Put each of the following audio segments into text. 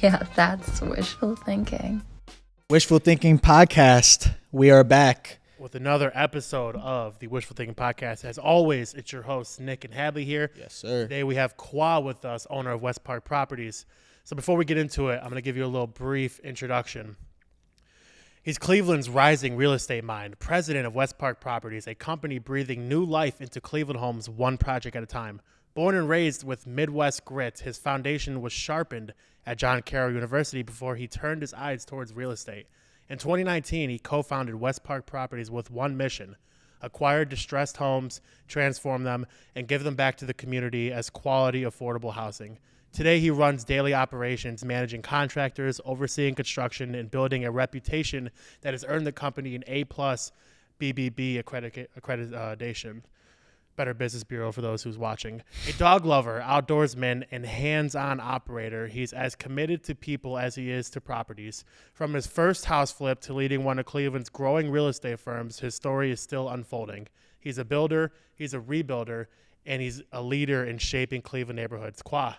Yeah, that's wishful thinking. Wishful Thinking Podcast. We are back. With another episode of the Wishful Thinking Podcast. As always, it's your hosts, Nick and Hadley here. Yes, sir. Today we have Khoa with us, owner of West Park Properties. So before we get into it, I'm going to give you a little brief introduction. He's Cleveland's rising real estate mind, president of West Park Properties, a company breathing new life into Cleveland homes one project at a time. Born and raised with Midwest grit, his foundation was sharpened at John Carroll University before he turned his eyes towards real estate. In 2019, he co-founded West Park Properties with one mission: acquire distressed homes, transform them, and give them back to the community as quality, affordable housing. Today, he runs daily operations, managing contractors, overseeing construction, and building a reputation that has earned the company an A-plus BBB accreditation. Better Business Bureau for those who's watching. A dog lover, outdoorsman, and hands-on operator, he's as committed to people as he is to properties. From his first house flip to leading one of Cleveland's growing real estate firms, his story is still unfolding. He's a builder, he's a rebuilder, and he's a leader in shaping Cleveland neighborhoods. Khoa,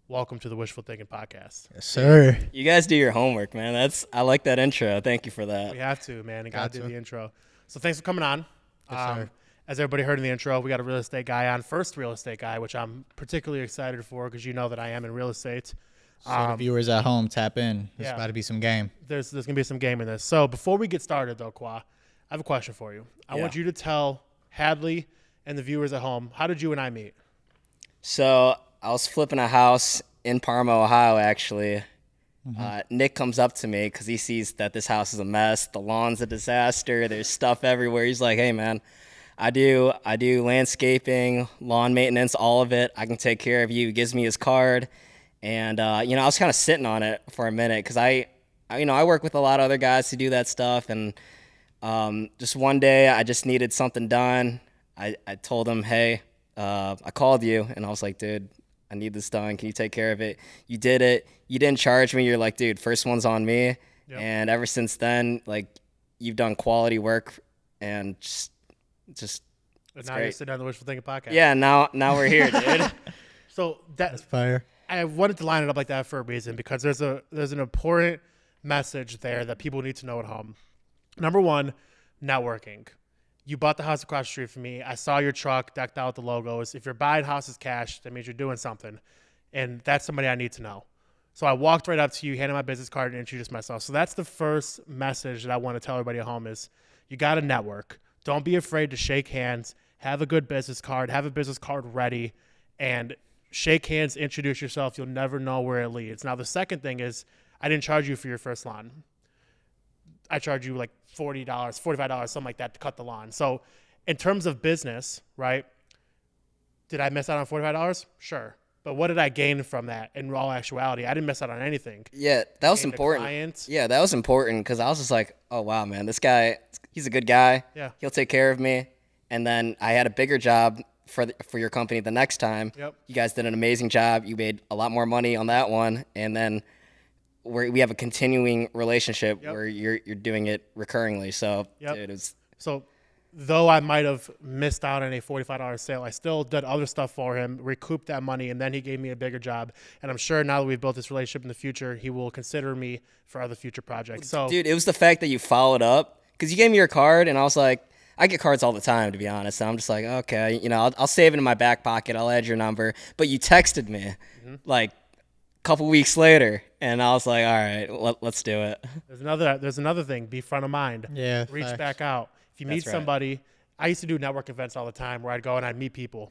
welcome to the Wishful Thinking Podcast. Yes, sir. You guys do your homework, man. I like that intro. Thank you for that. We have to, man. Got to do the intro. So thanks for coming on. Yes, sir. As everybody heard in the intro, we got a real estate guy on, first real estate guy, which I'm particularly excited for because you know that I am in real estate. So the viewers at home, tap in. There's yeah. about to be some game. There's going to be some game in this. So before we get started, though, Khoa, I have a question for you. I want you to tell Hadley and the viewers at home, how did you and I meet? So I was flipping a house in Parma, Ohio, actually. Nick comes up to me because he sees that this house is a mess. The lawn's a disaster. There's stuff everywhere. He's like, hey, man, I do landscaping, lawn maintenance, all of it. I can take care of you. He gives me his card. And, I was kind of sitting on it for a minute because I work with a lot of other guys who do that stuff. And just one day I just needed something done. I told him, hey, I called you. And I was like, dude, I need this done. Can you take care of it? You did it. You didn't charge me. You're like, dude, first one's on me. Yep. And ever since then, like, you've done quality work and just But now you're sitting on the Wishful Thinking Podcast. Yeah, now we're here, dude. So That's fire. I wanted to line it up like that for a reason because there's an important message there that people need to know at home. Number one, networking. You bought the house across the street from me. I saw your truck decked out with the logos. If you're buying houses cash, that means you're doing something. And that's somebody I need to know. So I walked right up to you, handed my business card, and introduced myself. So that's the first message that I want to tell everybody at home is you got to network. Don't be afraid to shake hands. Have a good business card. Have a business card ready. And shake hands, introduce yourself. You'll never know where it leads. Now, the second thing is I didn't charge you for your first lawn. I charge you like $40, $45, something like that to cut the lawn. So in terms of business, right, did I miss out on $45? Sure. But what did I gain from that in all actuality? I didn't miss out on anything. Yeah, that was important. Yeah, that was important because I was just like, oh, wow, man, this guy, he's a good guy. Yeah. He'll take care of me. And then I had a bigger job for your company the next time. Yep. You guys did an amazing job. You made a lot more money on that one. And then we have a continuing relationship where you're doing it recurringly. So, dude, it was... So though I might have missed out on a $45 sale, I still did other stuff for him, recouped that money, and then he gave me a bigger job. And I'm sure now that we've built this relationship in the future, he will consider me for other future projects. So, dude, it was the fact that you followed up because you gave me your card, and I was like, I get cards all the time, to be honest. And I'm just like, okay, I'll save it in my back pocket. I'll add your number. But you texted me like a couple weeks later, and I was like, all right, let's do it. There's another thing. Be front of mind. Yeah. Reach back out. If you meet somebody, I used to do network events all the time where I'd go and I'd meet people.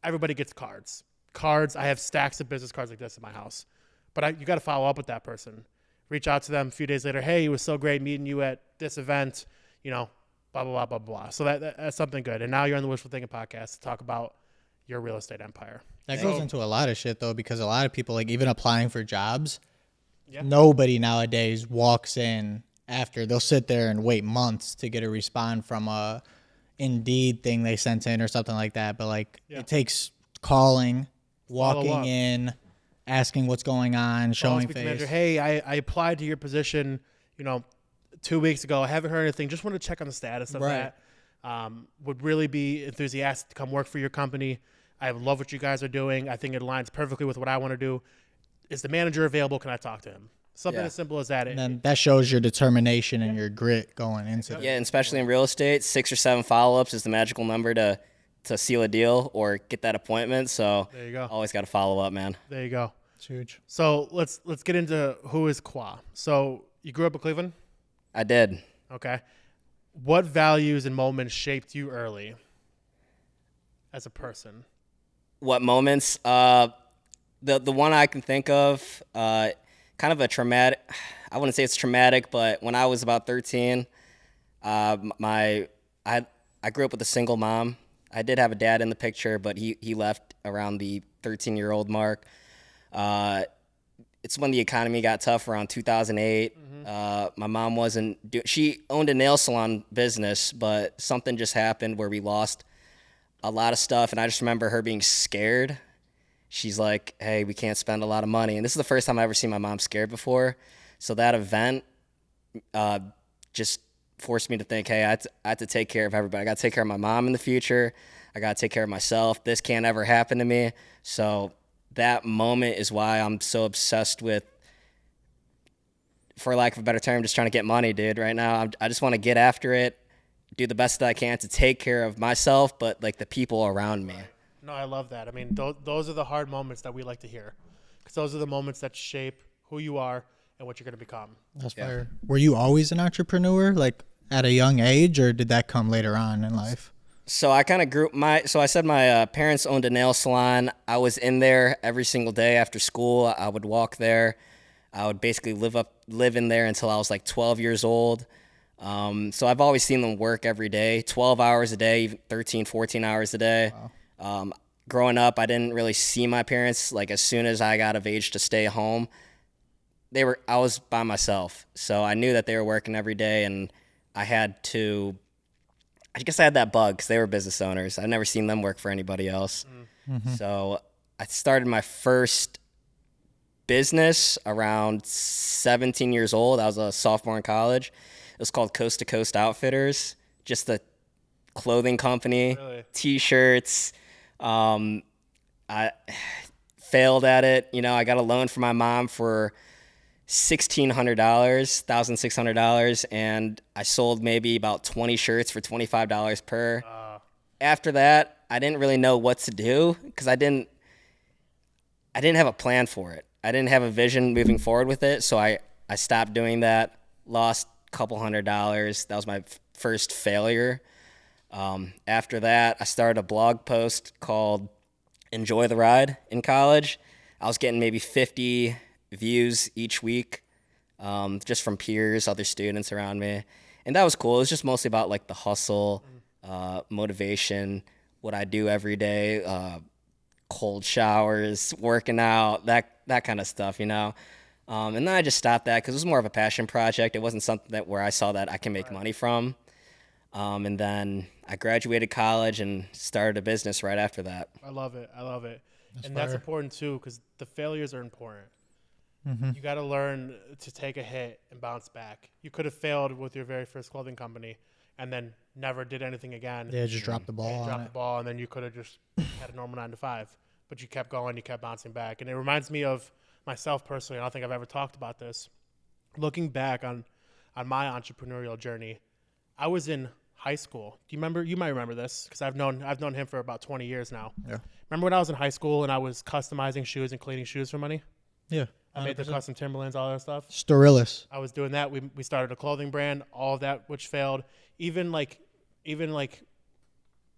Everybody gets cards. I have stacks of business cards like this in my house. But you got to follow up with that person. Reach out to them a few days later. Hey, it was so great meeting you at this event. Blah, blah, blah, blah, blah. So that's something good. And now you're on the Wishful Thinking Podcast to talk about your real estate empire. That goes into a lot of shit, though, because a lot of people, like, even applying for jobs, nobody nowadays walks in after. They'll sit there and wait months to get a response from a Indeed thing they sent in or something like that. But, like, it takes calling, walking in, asking what's going on, showing face. Manager, hey, I applied to your position, 2 weeks ago. I haven't heard anything. Just want to check on the status of that. Would really be enthusiastic to come work for your company. I love what you guys are doing. I think it aligns perfectly with what I want to do. is the manager available? Can I talk to him? Something as simple as that. And then that shows your determination and your grit going into it. Yeah, and especially in real estate, 6 or 7 follow-ups is the magical number to seal a deal or get that appointment. So there you go. Always got to follow up, man. There you go. It's huge. So let's get into who is Khoa. So you grew up in Cleveland? I did. Okay. What values and moments shaped you early as a person? What moments? The one I can think of, kind of a traumatic. I wouldn't say it's traumatic, but when I was about 13, I grew up with a single mom. I did have a dad in the picture, but he left around the 13-year-old mark. It's when the economy got tough around 2008. My mom she owned a nail salon business, but something just happened where we lost a lot of stuff. And I just remember her being scared. She's like, hey, we can't spend a lot of money. And this is the first time I ever seen my mom scared before. So that event just forced me to think, hey, I have to take care of everybody. I got to take care of my mom in the future. I got to take care of myself. This can't ever happen to me. So that moment is why I'm so obsessed with, for lack of a better term, just trying to get money, dude. Right now, I just want to get after it, do the best that I can to take care of myself, but like the people around me. No, I love that. I mean, those are the hard moments that we like to hear, because those are the moments that shape who you are and what you're going to become. That's fire. Were you always an entrepreneur, like at a young age, or did that come later on in life? So I kind of grew my parents owned a nail salon. I was in there every single day after school. I would walk there. I would basically live in there until I was like 12 years old. So I've always seen them work every day, 12 hours a day, even 13, 14 hours a day. Wow. Growing up, I didn't really see my parents. Like as soon as I got of age to stay home, I was by myself. So I knew that they were working every day, and I guess I had that bug because they were business owners. I've never seen them work for anybody else. Mm-hmm. So I started my first business around 17 years old. I was a sophomore in college. It was called Coast to Coast Outfitters, just a clothing company, really? T-shirts. I failed at it. I got a loan from my mom for $1,600, and I sold maybe about 20 shirts for $25 per. After that, I didn't really know what to do because I didn't have a plan for it. I didn't have a vision moving forward with it, so I stopped doing that, lost a couple $100. That was my first failure. After that, I started a blog post called Enjoy the Ride in college. I was getting maybe 50 views each week, just from peers, other students around me. And that was cool. It was just mostly about like the hustle, motivation, what I do every day, cold showers, working out, that kind of stuff, And then I just stopped that because it was more of a passion project. It wasn't something where I saw that I can make money from. And then I graduated college and started a business right after that. I love it. That's important too, because the failures are important. Mm-hmm. You got to learn to take a hit and bounce back. You could have failed with your very first clothing company and then never did anything again. Yeah, just dropped the ball. And then you could have just had a normal 9 to 5. But you kept going, you kept bouncing back. And it reminds me of myself personally. I don't think I've ever talked about this. Looking back on my entrepreneurial journey, I was in high school. Do you remember? You might remember this because I've known him for about 20 years now. Yeah. Remember when I was in high school and I was customizing shoes and cleaning shoes for money? Yeah. 100%. I made the custom Timberlands, all that stuff. Storilis. I was doing that. We started a clothing brand, all of that, which failed. Even like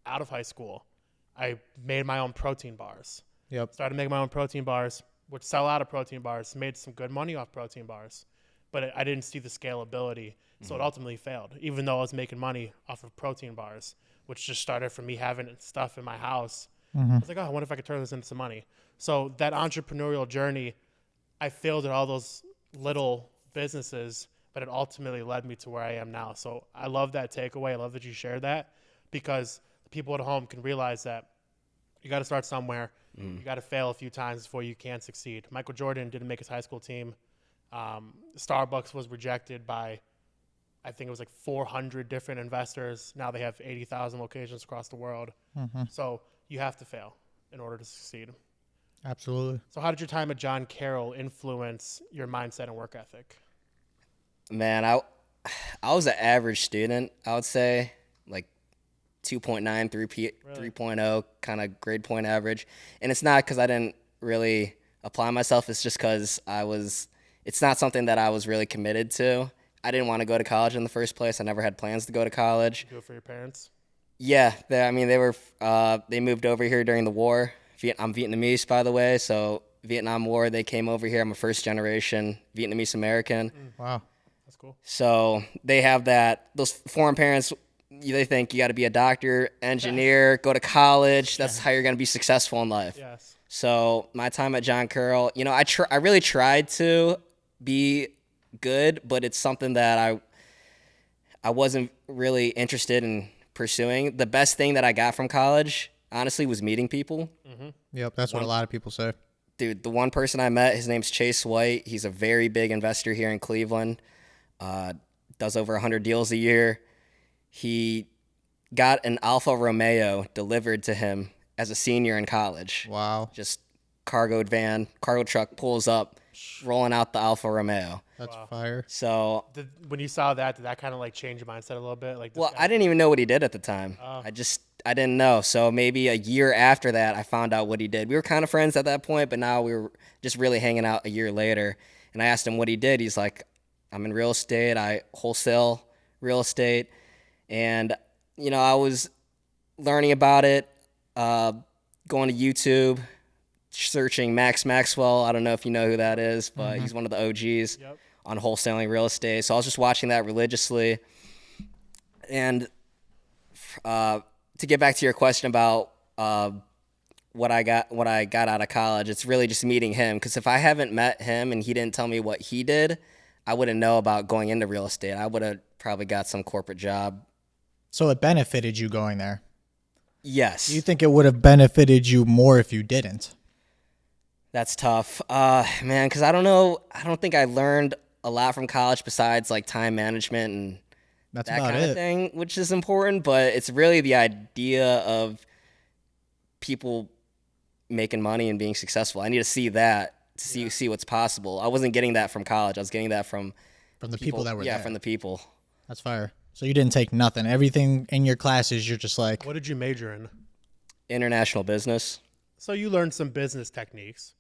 out of high school, I made my own protein bars. Yep. Started making my own protein bars, would sell out of protein bars, made some good money off protein bars. But I didn't see the scalability, so it ultimately failed, even though I was making money off of protein bars, which just started from me having stuff in my house. Mm-hmm. I was like, I wonder if I could turn this into some money. So that entrepreneurial journey, I failed at all those little businesses, but it ultimately led me to where I am now. So I love that takeaway. I love that you shared that, because the people at home can realize that you got to start somewhere. You got to fail a few times before you can succeed. Michael Jordan didn't make his high school team. Starbucks was rejected by, I think it was like 400 different investors. Now they have 80,000 locations across the world. Mm-hmm. So you have to fail in order to succeed. Absolutely. So how did your time at John Carroll influence your mindset and work ethic? Man, I was an average student, I would say, like 2.9, 3.0 kind of grade point average. And it's not because I didn't really apply myself. It's just because it's not something that I was really committed to. I didn't want to go to college in the first place. I never had plans to go to college. Do it for your parents? Yeah, they moved over here during the war. I'm Vietnamese, by the way, so Vietnam War, they came over here. I'm a first generation Vietnamese American. Wow. That's cool. So they have those foreign parents, they think you got to be a doctor, engineer, go to college. That's how you're going to be successful in life. Yes. So my time at John Carroll, I really tried to be good, but it's something that I wasn't really interested in pursuing. The best thing that I got from college, honestly, was meeting people. Mm-hmm. Yep, that's what a lot of people say. Dude, the one person I met, his name's Chase White. He's a very big investor here in Cleveland. Does over 100 deals a year. He got an Alfa Romeo delivered to him as a senior in college. Wow. Just cargo truck pulls up, rolling out the Alfa Romeo. That's fire. So When you saw that, did that kind of like change your mindset a little bit? I didn't even know what he did at the time. Oh. I didn't know. So maybe a year after that, I found out what he did. We were kind of friends at that point, but now we were just really hanging out a year later. And I asked him what he did. He's like, I'm in real estate. I wholesale real estate. And, I was learning about it, going to YouTube, searching Maxwell. I don't know if you know who that is, but he's one of the OGs on wholesaling real estate. So I was just watching that religiously. And to get back to your question about what I got out of college, it's really just meeting him. Because if I haven't met him and he didn't tell me what he did, I wouldn't know about going into real estate. I would have probably got some corporate job. So it benefited you going there? Yes. Do you think it would have benefited you more if you didn't? That's tough, man, because I don't know. I don't think I learned a lot from college besides like time management and That's that about kind it. of thing, which is important. But it's really the idea of people making money and being successful. I need to see that to see what's possible. I wasn't getting that from college. I was getting that from the people that were there. Yeah, from the people. That's fire. So you didn't take nothing. Everything in your classes, you're just like, What did you major in? International business. So you learned some business techniques.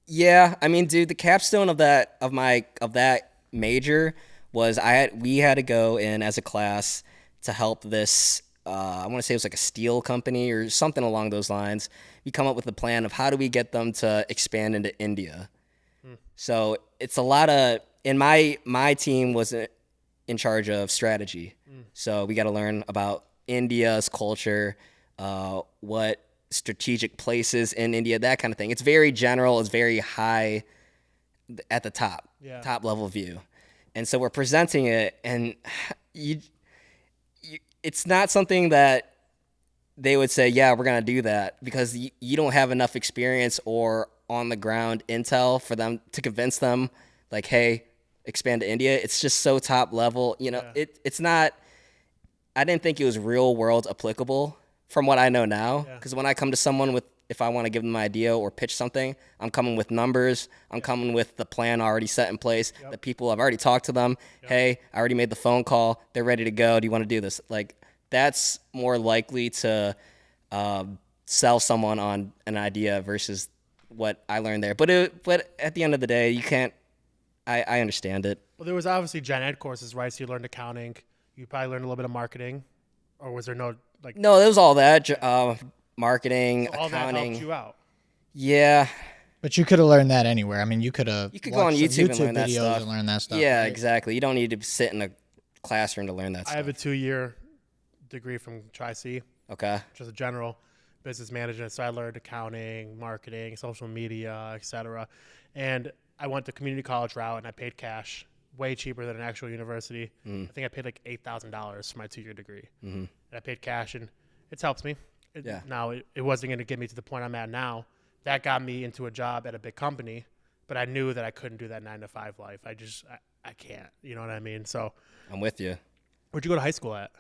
Yeah, I mean, dude, the capstone of that major was we had to go in as a class to help this. I want to say it was like a steel company or something along those lines. We come up with a plan of how do we get them to expand into India. So it's a lot of. And my team was in charge of strategy. So we got to learn about India's culture, what strategic places in India, that kind of thing. It's very general. It's very high at the top level view. And so we're presenting it, and it's not something that they would say, yeah, we're going to do that, because you don't have enough experience or on the ground intel for them to convince them, like, hey, expand to India. It's just so top level. It's not, I didn't think it was real world applicable from what I know now. Because when I come to someone if I want to give them an idea or pitch something, I'm coming with numbers. I'm coming with the plan already set in place. The people, I've already talked to them. Hey, I already made the phone call. They're ready to go. Do you want to do this? Like, that's more likely to sell someone on an idea versus what I learned there. But at the end of the day, you can't. I understand it. Well, there was obviously gen ed courses, right? So you learned accounting. You probably learned a little bit of marketing, or was there no like? No, it was all that. Marketing, all accounting. that helped you out. Yeah. But you could have learned that anywhere. I mean, you could have. You could go on YouTube and learn that videos stuff. and learn that stuff. Yeah, right? exactly. You don't need to sit in a classroom to learn that I stuff. have a 2-year degree from Tri-C, Okay. which is a general business management. So I learned accounting, marketing, social media, etc. And I went the community college route, and I paid cash, way cheaper than an actual university. I think I paid like $8,000 for my 2-year degree. And I paid cash, and it's helped me. Now, it wasn't going to get me to the point I'm at now. That got me into a job at a big company, but I knew that I couldn't do that 9-to-5 life. I can't. You know what I mean? So I'm with you. where'd you go to high school at?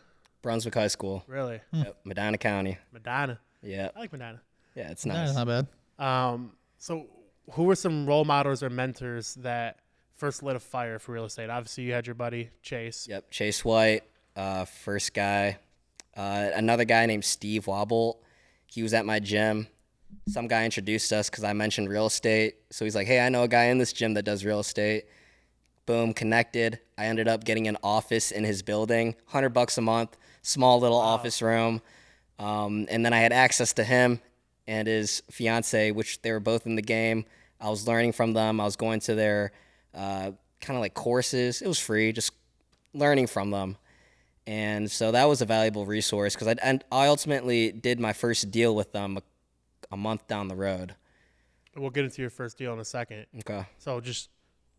Brunswick High School. Really? Yep, Medina County. Medina. Yeah. I like Medina. Yeah, it's No, nice. it's not bad. So who were some role models or mentors that first lit a fire for real estate? Obviously, you had your buddy Chase. Yep, Chase White, first guy. Another guy named Steve Wobble. He was at my gym. Some guy introduced us because I mentioned real estate. So he's like, hey, I know a guy in this gym that does real estate. Boom, connected. I ended up getting an office in his building, $100 a month, small little office room. And then I had access to him and his fiance, which they were both in the game. I was learning from them. I was going to their kind of like courses. It was free, just learning from them. And so that was a valuable resource because I ultimately did my first deal with them a month down the road. We'll get into your first deal in a second. Okay. So just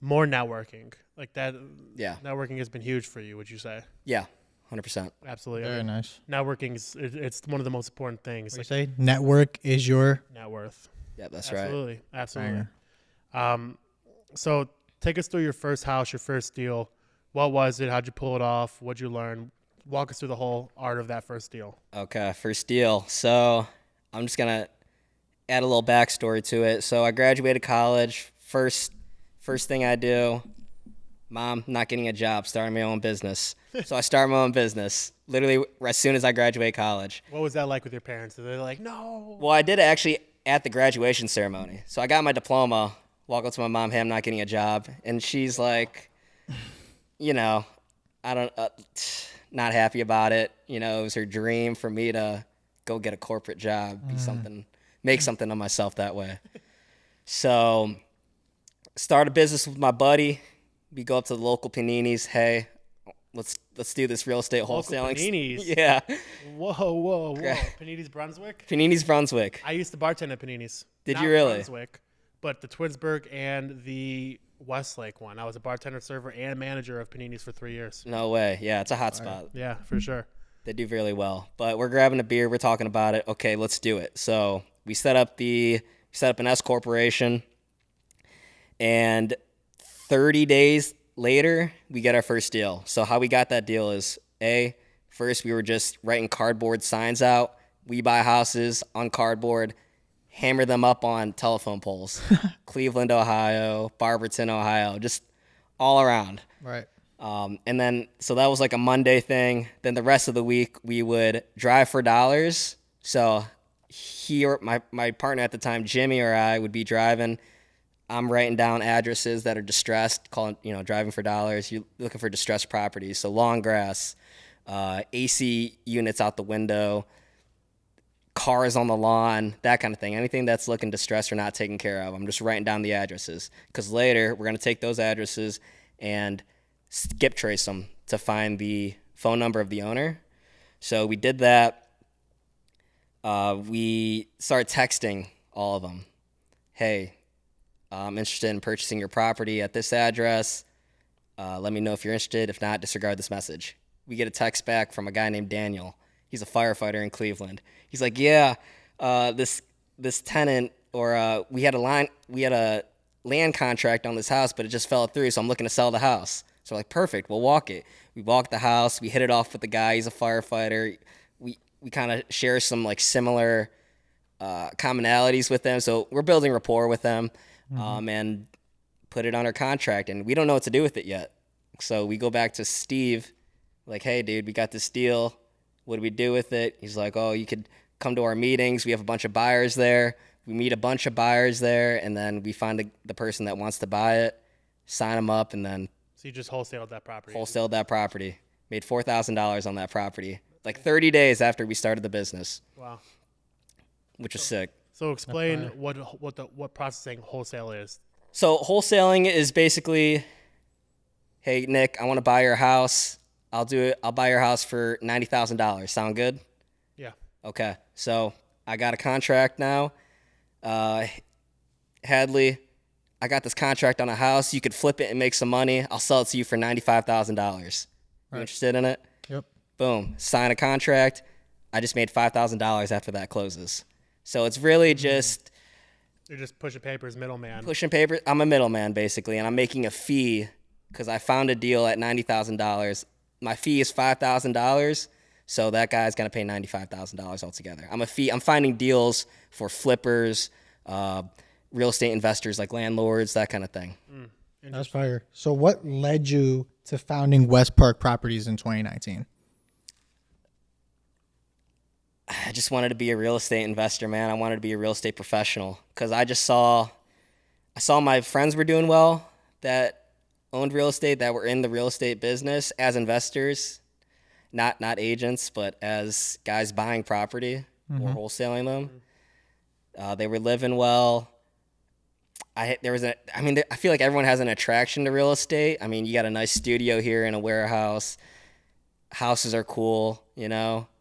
more networking. Like that. Yeah. Networking has been huge for you, would you say? Yeah, 100%. Absolutely. Very nice. Networking is it's one of the most important things. What do you say? Network is your net worth. Yeah, that's Absolutely. right. Absolutely. So take us through your first house, your first deal. What was it? How'd you pull it off? What'd you learn? Walk us through the whole art of that first deal. Okay, first deal. So I'm just going to add a little backstory to it. So I graduated college. First thing I do, Mom, not getting a job, starting my own business. So I started my own business literally as soon as I graduated college. What was that like with your parents? Were they like, no? Well, I did it actually at the graduation ceremony. So I got my diploma, walk up to my mom, hey, I'm not getting a job. And she's like, you know, I don't, not happy about it. You know, it was her dream for me to go get a corporate job, be something, make something of myself that way. So start a business with my buddy. We go up to the local paninis. Hey, let's do this real estate wholesaling. Paninis? Yeah. Whoa. Panini's Brunswick? Panini's Brunswick. I used to bartend at Panini's. Did Not you really? Brunswick, but the Twinsburg and the Westlake one. I was a bartender, server, and manager of Panini's for 3 years. No way. Yeah, it's a hot spot. Yeah, for sure. They do really well. But we're grabbing a beer. We're talking about it. Okay, let's do it. So we set up an S corporation, and 30 days later, we get our first deal. So how we got that deal is, first we were just writing cardboard signs out. We buy houses on cardboard, hammer them up on telephone poles. Cleveland, Ohio, Barberton, Ohio, just all around. right. And then, so that was like a Monday thing. Then the rest of the week, we would drive for dollars. So he or my partner at the time, Jimmy, or I would be driving. I'm writing down addresses that are distressed, driving for dollars. You're looking for distressed properties. So long grass, AC units out the window, cars on the lawn, that kind of thing. Anything that's looking distressed or not taken care of. I'm just writing down the addresses. Because later, we're going to take those addresses and skip trace them to find the phone number of the owner. So we did that. We started texting all of them. Hey, I'm interested in purchasing your property at this address. Let me know if you're interested. If not, disregard this message. We get a text back from a guy named Daniel. He's a firefighter in Cleveland. He's like, yeah, this tenant, or we had a land contract on this house, but it just fell through, so I'm looking to sell the house. So we're like, perfect, we'll walk it. We walked the house. We hit it off with the guy. He's a firefighter. We kind of share some like similar commonalities with them. So we're building rapport with them, and put it under contract. And we don't know what to do with it yet. So we go back to Steve, like, hey, dude, we got this deal. What do we do with it? He's like, oh, you could come to our meetings. We have a bunch of buyers there. We meet a bunch of buyers there, and then we find the person that wants to buy it, sign them up, and then So you just wholesaled that property? Wholesaled that property. Made $4,000 on that property. Like 30 days after we started the business. Wow. Which was sick. So explain what processing wholesale is. So wholesaling is basically, hey, Nick, I want to buy your house. I'll do it. I'll buy your house for $90,000. Sound good? Yeah. Okay. So I got a contract now. Hadley, I got this contract on a house. You could flip it and make some money. I'll sell it to you for $95,000. You interested in it? Yep. Boom. Sign a contract. I just made $5,000 after that closes. So it's really just You're just pushing papers, middleman. pushing paper. I'm a middleman basically, and I'm making a fee because I found a deal at $90,000. My fee is $5,000, so that guy's gonna pay $95,000 altogether. I'm finding deals for flippers, real estate investors like landlords, that kind of thing. That's fire. So what led you to founding West Park Properties in 2019? I just wanted to be a real estate investor, man. I wanted to be a real estate professional because I saw my friends were doing well that owned real estate, that were in the real estate business as investors, not agents, but as guys buying property or wholesaling them. They were living well. I feel like everyone has an attraction to real estate. I mean, you got a nice studio here in a warehouse. Houses are cool,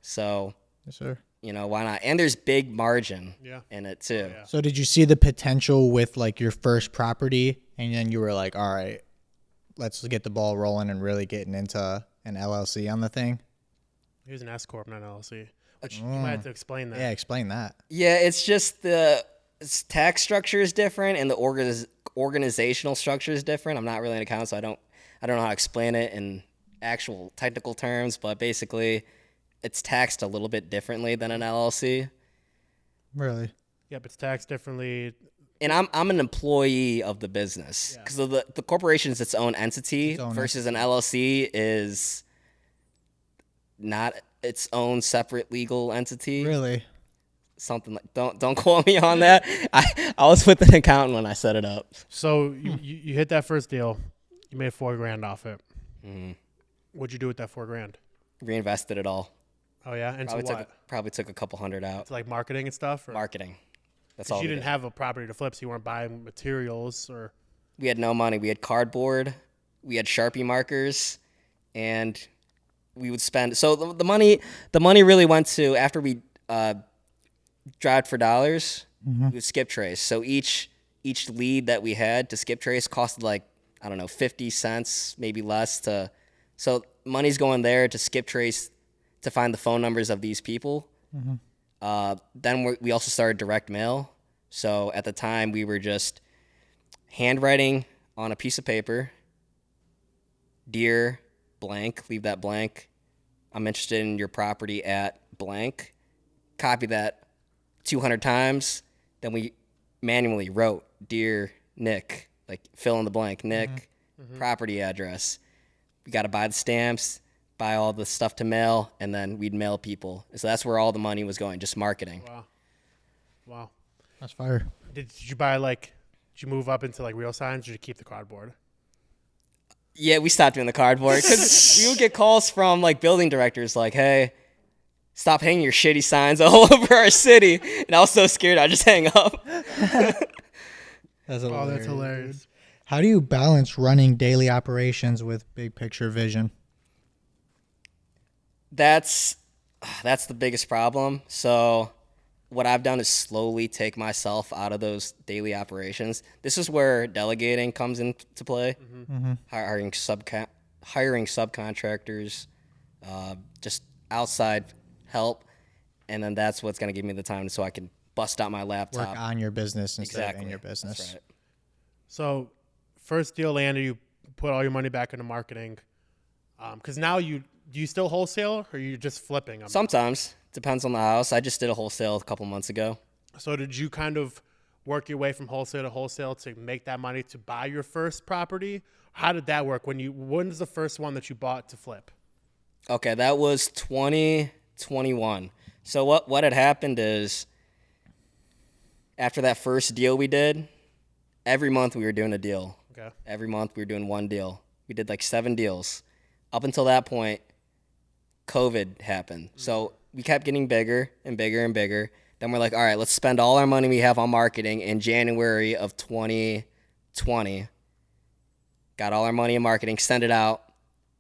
so. Yes, sir. Why not? And there's big margin in it too. Yeah. So did you see the potential with like your first property and then you were like, all right, let's get the ball rolling and really getting into an LLC on the thing? He was an S Corp, not an LLC. Which you might have to explain that. Yeah, explain that. Yeah, it's just its tax structure is different and the organizational structure is different. I'm not really an accountant, so I don't know how to explain it in actual technical terms, but basically it's taxed a little bit differently than an LLC. Really? Yep, it's taxed differently. And I'm an employee of the business because the corporation is its own entity versus an LLC is not its own separate legal entity. Really? Something like don't quote me on that. I was with an accountant when I set it up. So you hit that first deal, you made $4,000 off it. Mm-hmm. What'd you do with that $4,000? Reinvested it all. Oh yeah, and what? Probably took a couple hundred out. It's like marketing and stuff. Or? Marketing. That's all. You didn't have a property to flip, so you weren't buying materials or. We had no money. We had cardboard, we had Sharpie markers, and we would spend. So the money really went to after we drive for dollars. We would skip trace. So each lead that we had to skip trace costed like, I don't know, 50 cents, maybe less to. So money's going there to skip trace to find the phone numbers of these people. Then we also started direct mail. So at the time we were just handwriting on a piece of paper, dear blank, leave that blank. I'm interested in your property at blank. Copy that 200 times. Then we manually wrote, dear Nick, like fill in the blank, Nick, property address. We got to buy the stamps, buy all the stuff to mail, and then we'd mail people. So that's where all the money was going, just marketing. Wow. That's fire. Did you buy did you move up into like real signs or did you keep the cardboard? Yeah, we stopped doing the cardboard because we would get calls from like building directors like, hey, stop hanging your shitty signs all over our city. And I was so scared I just hang up. That's hilarious. How do you balance running daily operations with big picture vision? That's the biggest problem. So what I've done is slowly take myself out of those daily operations. This is where delegating comes into play. Hiring subcontractors, just outside help, and then that's what's going to give me the time so I can bust out my laptop. Work on your business instead of in your That's business. right. So first deal landed, you put all your money back into marketing. Because now do you still wholesale or are you just flipping? Sometimes. Depends on the house. I just did a wholesale a couple months ago. So did you kind of work your way from wholesale to make that money to buy your first property? How did that work? When's the first one that you bought to flip? Okay, that was 2021. So what had happened is after that first deal we did, every month we were doing a deal. Okay. Every month we were doing one deal. We did like 7 deals. Up until that point, COVID happened. So we kept getting bigger and bigger and bigger. Then we're like, all right, let's spend all our money we have on marketing in January of 2020. Got all our money in marketing, send it out.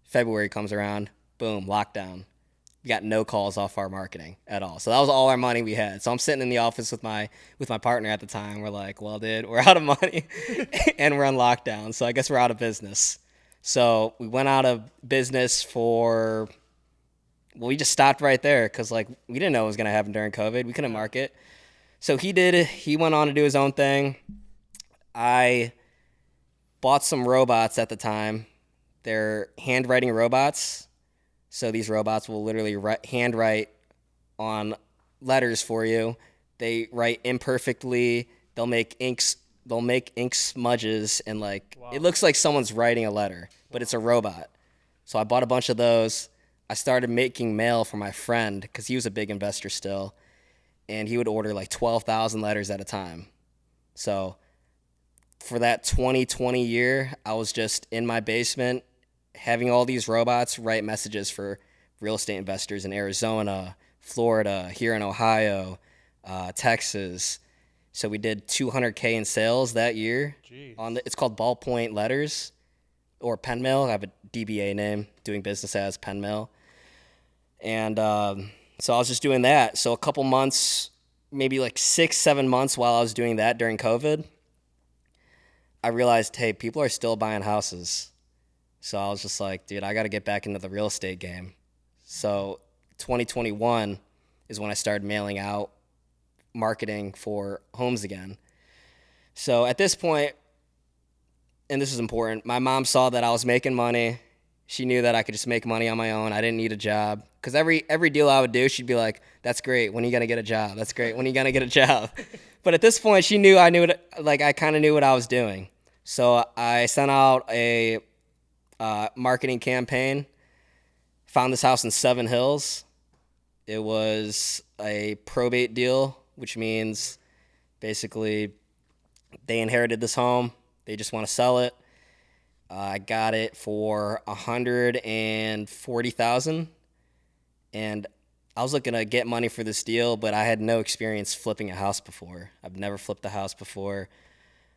February comes around, boom, lockdown. We got no calls off our marketing at all. So that was all our money we had. So I'm sitting in the office with my partner at the time. We're like, well, dude, we're out of money and we're on lockdown. So I guess we're out of business. So we went out of business we just stopped right there because we didn't know what was going to happen during COVID. We couldn't market. So he did it. He went on to do his own thing. I bought some robots at the time. They're handwriting robots. So these robots will literally handwrite on letters for you. They write imperfectly. they'll make ink smudges and like it looks like someone's writing a letter, but it's a robot. So I bought a bunch of those. I started making mail for my friend because he was a big investor still, and he would order like 12,000 letters at a time. So for that 2020 year, I was just in my basement having all these robots write messages for real estate investors in Arizona, Florida, here in Ohio, Texas. So we did 200K in sales that year. It's called ballpoint letters or pen mail. I have a DBA name, doing business as pen mail. And so I was just doing that. So a couple months, maybe like 6-7 months while I was doing that during COVID, I realized, hey, people are still buying houses. So I was just like, dude, I got to get back into the real estate game. So 2021 is when I started mailing out marketing for homes again. So at this point, and this is important, my mom saw that I was making money. She knew that I could just make money on my own. I didn't need a job. Because every deal I would do, she'd be like, that's great. When are you going to get a job? That's great. When are you going to get a job? But at this point, she knew I kind of knew what I was doing. So I sent out a marketing campaign, found this house in Seven Hills. It was a probate deal, which means basically they inherited this home. They just want to sell it. I got it for $140,000, and I was looking to get money for this deal, but I had no experience flipping a house before. I've never flipped a house before,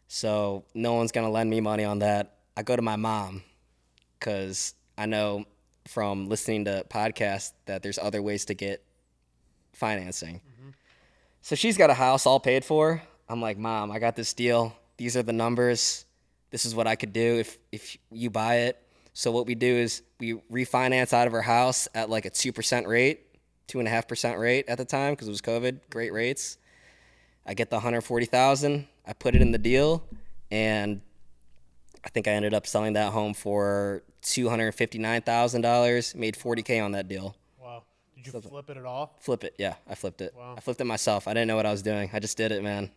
so no one's gonna lend me money on that. I go to my mom because I know from listening to podcasts that there's other ways to get financing. Mm-hmm. So she's got a house all paid for. I'm like, Mom, I got this deal. These are the numbers. This is what I could do if you buy it. So what we do is we refinance out of her house at like a 2% rate, 2.5% rate at the time because it was COVID, great rates. I get the $140,000, I put it in the deal, and I think I ended up selling that home for $259,000, made $40K on that deal. Wow. Did you flip it at all? Flip it, yeah, I flipped it. Wow. I flipped it myself. I didn't know what I was doing. I just did it, man.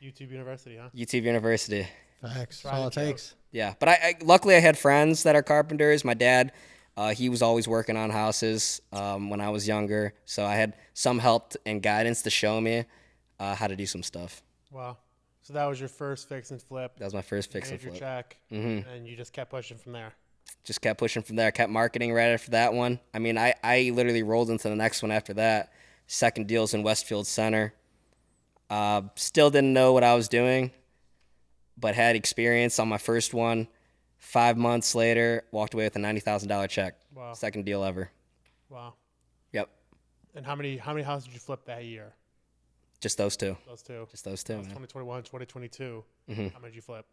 YouTube University, huh? YouTube University. Facts. That's all it takes. Yeah, but I luckily I had friends that are carpenters. My dad, he was always working on houses when I was younger, so I had some help and guidance to show me how to do some stuff. Wow. So that was your first fix and flip. That was my first fix and flip. Made your check, and you just kept pushing from there. Just kept pushing from there. Kept marketing right after that one. I mean, I literally rolled into the next one after that. Second deal's in Westfield Center. Still didn't know what I was doing, but had experience on my first one. 5 months later, walked away with a $90,000 check. Wow. Second deal ever. Wow. Yep. And how many houses did you flip that year? Just those two. Just those two. 2021, 2022. How many did you flip?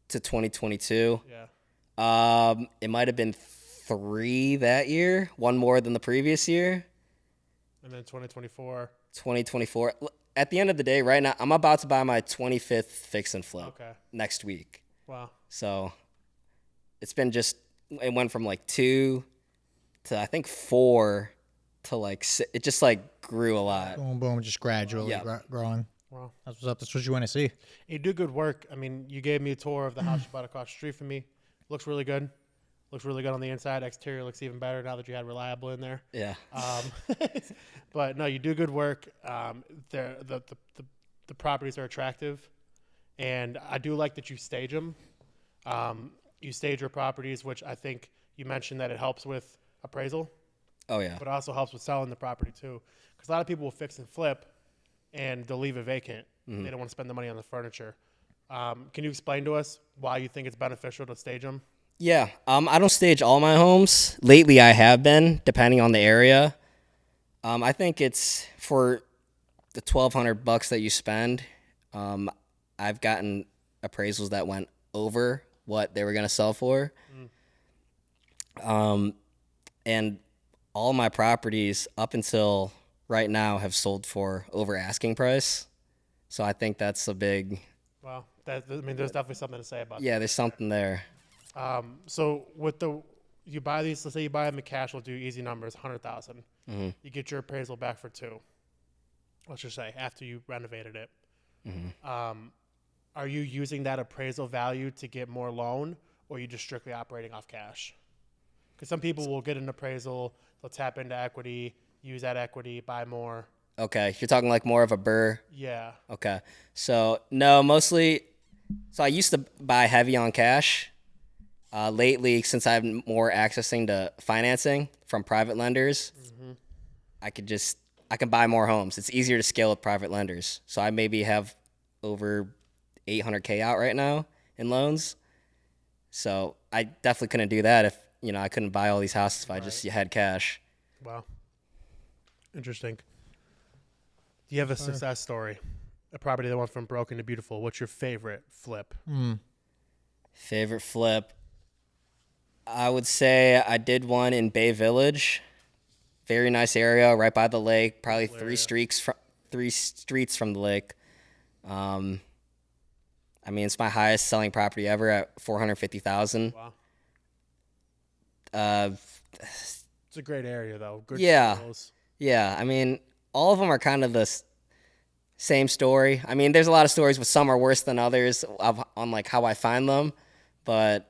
To 2022. Yeah. It might have been 3 that year. One more than the previous year. And then 2024. 2024. At the end of the day, right now, I'm about to buy my 25th fix and flip next week. Wow. So it's been it went from like 2 to I think 4 to like 6. It just like grew a lot. Boom, boom, just gradually growing. Wow. That's what's up. That's what you want to see. You do good work. I mean, you gave me a tour of the house you bought across the street from me. Looks really good. Looks really good on the inside. Exterior looks even better now that you had Reliable in there. Yeah. But no, you do good work. The properties are attractive, and I do like that you stage them. You stage your properties, which I think you mentioned that it helps with appraisal. Oh yeah. But it also helps with selling the property too, because a lot of people will fix and flip, and they'll leave it vacant. Mm-hmm. They don't want to spend the money on the furniture. Can you explain to us why you think it's beneficial to stage them? Yeah. I don't stage all my homes. Lately, I have been, depending on the area. I think it's for the $1,200 that you spend. I've gotten appraisals that went over what they were going to sell for. And all my properties up until right now have sold for over asking price. So I think that's a big... Wow. There's definitely something to say about that. Yeah, there's something there. So with you buy these, let's say you buy them in cash, we'll do easy numbers, 100,000. You get your appraisal back for 2. Let's just say after you renovated it. Are you using that appraisal value to get more loan, or are you just strictly operating off cash? Because some people will get an appraisal, they'll tap into equity, use that equity, buy more. Okay, you're talking like more of a burr. Yeah. Okay, so no, mostly. So I used to buy heavy on cash. Lately, since I have more accessing to financing from private lenders, I can buy more homes. It's easier to scale with private lenders. So I maybe have over $800K out right now in loans. So I definitely couldn't do that if, I couldn't buy all these houses if I just had cash. Wow. Interesting. Do you have a success story? A property that went from broken to beautiful. What's your favorite flip? Favorite flip? I would say I did one in Bay Village. Very nice area, right by the lake. Probably three streets from the lake. It's my highest selling property ever at $450,000. Wow. It's a great area though. Good schools. Yeah. All of them are kind of the same story. There's a lot of stories, but some are worse than others on like how I find them. But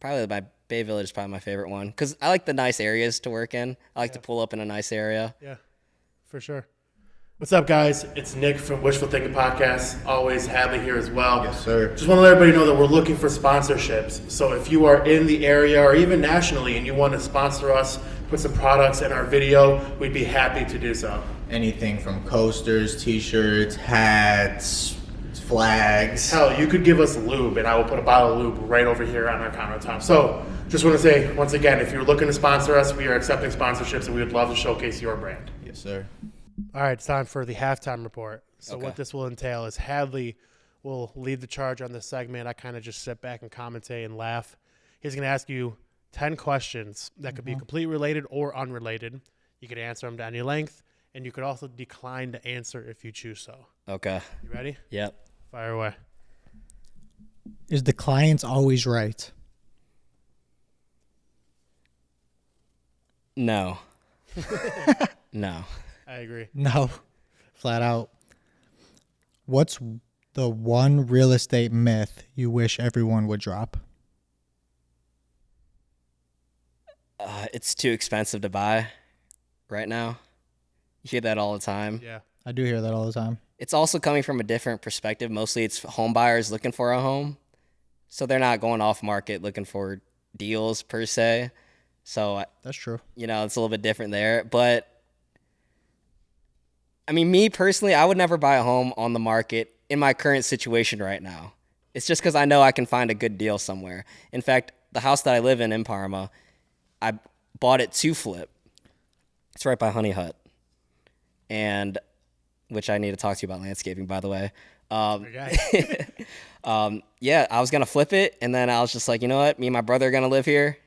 probably my Bay Village is probably my favorite one because I like the nice areas to work in. I like to pull up in a nice area. Yeah, for sure. What's up, guys? It's Nick from Wishful Thinking Podcast. Always Hadley here as well. Yes, sir. Just want to let everybody know that we're looking for sponsorships. So if you are in the area or even nationally and you want to sponsor us, put some products in our video, we'd be happy to do so. Anything from coasters, t-shirts, hats, flags. Hell, you could give us lube, and I will put a bottle of lube right over here on our countertop. So just want to say, once again, if you're looking to sponsor us, we are accepting sponsorships, and we would love to showcase your brand. Yes, sir. All right, it's time for the halftime report. So Okay. what this will entail is Hadley will lead the charge on this segment. I kind of just sit back and commentate and laugh. He's going to ask you 10 questions that could be completely related or unrelated. You could answer them to any length, and you could also decline to answer if you choose so. Okay. You ready? Yep. Fire away. Is the client always right? No. No. I agree. No. Flat out. What's the one real estate myth you wish everyone would drop? It's too expensive to buy right now. You hear that all the time. Yeah. I do hear that all the time. It's also coming from a different perspective. Mostly it's home buyers looking for a home. So they're not going off market looking for deals per se. So, That's true. it's a little bit different there. But, me personally, I would never buy a home on the market in my current situation right now. It's just because I know I can find a good deal somewhere. In fact, the house that I live in Parma, I bought it to flip. It's right by Honey Hut. And which I need to talk to you about landscaping, by the way. Okay. I was going to flip it, and then I was just like, you know what? Me and my brother are going to live here.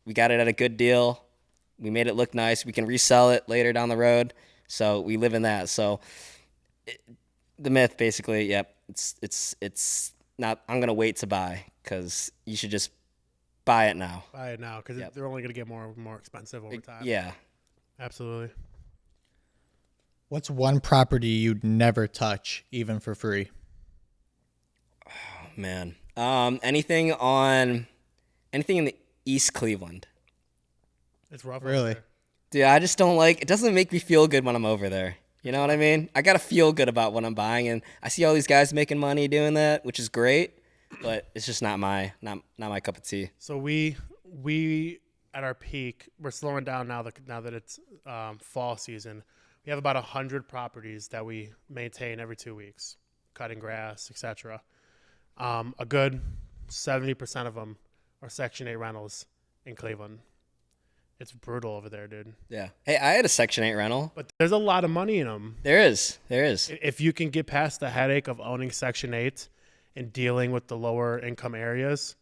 We got it at a good deal. We made it look nice. We can resell it later down the road. So we live in that. So the myth basically, it's not, I'm going to wait to buy because you should just buy it now. Buy it now because they're only going to get more expensive over time. Yeah. Absolutely. What's one property you'd never touch, even for free? Oh, man. Anything in the East Cleveland. It's rough. Really? Dude, I just don't like, it doesn't make me feel good when I'm over there. You know what I mean? I got to feel good about what I'm buying, and I see all these guys making money doing that, which is great, but it's just not my cup of tea. So we at our peak, we're slowing down now that it's fall season. We have about 100 properties that we maintain every 2 weeks, cutting grass, etc. A good 70% of them are Section 8 rentals in Cleveland. It's brutal over there, dude. Yeah. Hey, I had a Section 8 rental. But there's a lot of money in them. There is. If you can get past the headache of owning Section 8 and dealing with the lower income areas,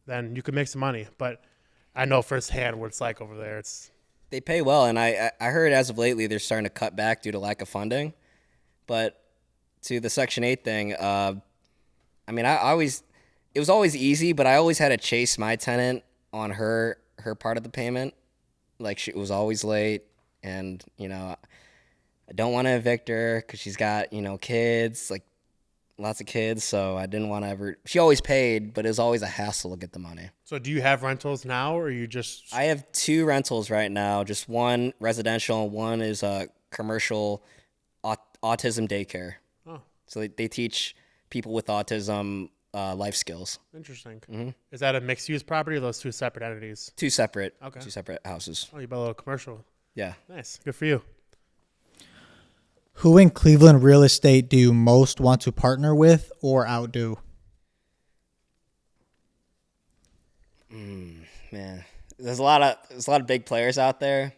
then you can make some money. But I know firsthand what it's like over there. They pay well, and I heard as of lately they're starting to cut back due to lack of funding. But to the Section 8 thing, it was always easy, but I always had to chase my tenant on her part of the payment. Like, she was always late, and, I don't want to evict her because she's got, kids. Like, lots of kids, so I didn't want to ever. She always paid, but it was always a hassle to get the money. So do you have rentals now, or you just? I have 2 rentals right now. Just one residential, and one is a commercial autism daycare. Oh, So they teach people with autism life skills. interesting. Mm-hmm. Is that a mixed-use property, or those 2 separate entities? 2 separate houses. Oh, you built a little commercial. Yeah. Nice. Good for you. Who in Cleveland real estate do you most want to partner with or outdo? Man, there's a lot of big players out there.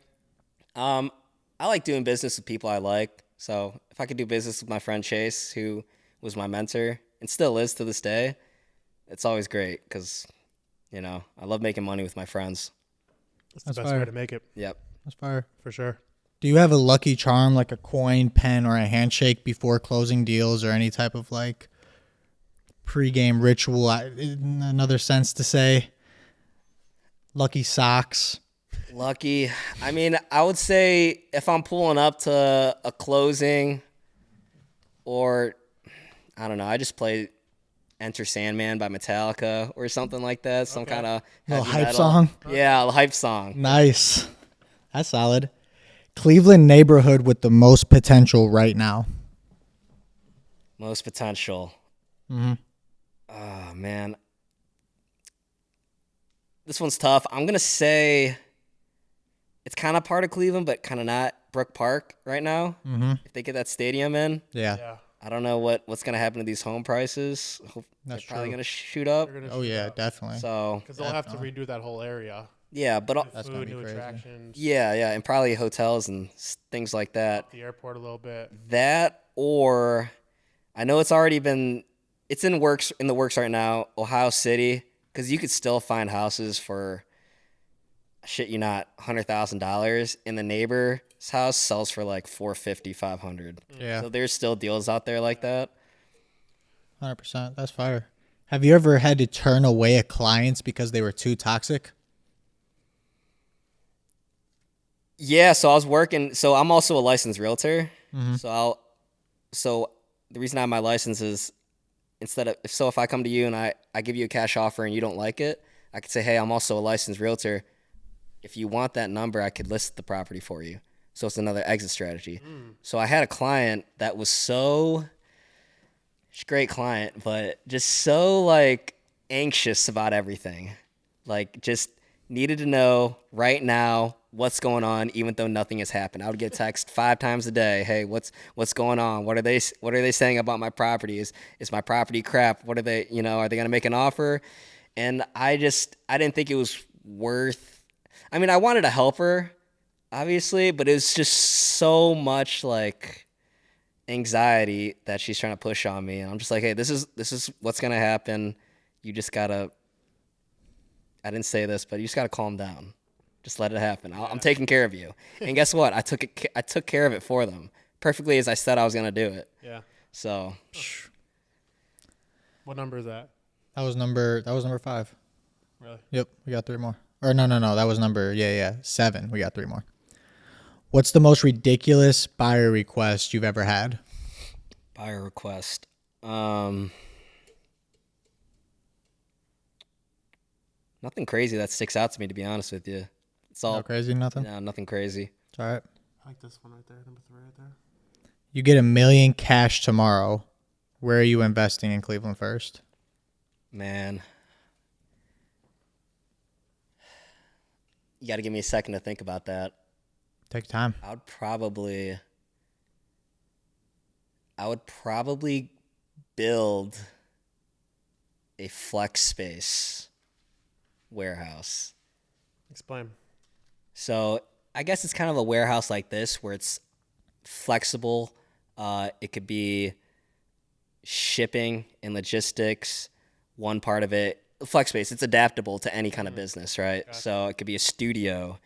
I like doing business with people I like. So if I could do business with my friend Chase, who was my mentor and still is to this day, it's always great because, I love making money with my friends. That's That's the best fire. way to make it, That's fire. for sure. Do you have a lucky charm like a coin, pen, or a handshake before closing deals or any type of like pregame ritual? In another sense to say, lucky socks. Lucky. I mean, I would say if I'm pulling up to a closing or, I don't know, I just play Enter Sandman by Metallica or something like that. Some kind of Little hype song. Yeah, a hype song. Nice. That's solid. Cleveland neighborhood with the most potential right now. Most potential. Mm-hmm. Oh, man. This one's tough. I'm going to say it's kind of part of Cleveland, but kind of not. Brook Park right now. Mm-hmm. If they get that stadium in, Yeah. I don't know what's going to happen to these home prices. They're probably true. going to shoot up. They're gonna Oh shoot yeah, up. definitely. So, Because they'll have to redo that whole area. yeah, but That's Food, gonna be new crazy. attractions. yeah, and probably hotels and things like that. The airport a little bit. That or I know it's in the works right now, Ohio City, because you could still find houses for shit you not $100,000 and the neighbor's house sells for like $450, $500. Yeah, So there's still deals out there like that. 100%. That's fire. Have you ever had to turn away a clients because they were too toxic? Yeah, so I was working. So I'm also a licensed realtor. Mm-hmm. So the reason I have my license is if I come to you and I give you a cash offer and you don't like it, I could say, hey, I'm also a licensed realtor. If you want that number, I could list the property for you. So it's another exit strategy. So I had a client that was she's a great client, but just so like anxious about everything. Like just needed to know right now what's going on, even though nothing has happened. I would get text 5 times a day. Hey, what's going on? What are they saying about my property? Is my property crap? What are they, are they going to make an offer? And I didn't think it was worth, I mean, I wanted to help her, obviously, but it was just so much like anxiety that she's trying to push on me. And I'm just like, hey, this is what's going to happen. You just got to, I didn't say this, but you just got to calm down. Just let it happen. I'm taking care of you. And guess what? I took care of it for them perfectly as I said I was going to do it. Yeah. So, What number is that? That was number 5. Really? Yep, we got 3 more. Or no, that was number 7. We got 3 more. What's the most ridiculous buyer request you've ever had? buyer request. Nothing crazy that sticks out to me, to be honest with you. It's all No crazy, nothing? No, nothing crazy. It's all right. I like this one right there, number 3 right there. You get $1 million cash tomorrow. Where are you investing in Cleveland first? Man. You got to give me a second to think about that. Take your time. I would probably build a flex space warehouse. Explain. So I guess it's kind of a warehouse like this where it's flexible. It could be shipping and logistics, one part of it. Flex space, it's adaptable to any kind of business, right? Gotcha. So it could be a studio.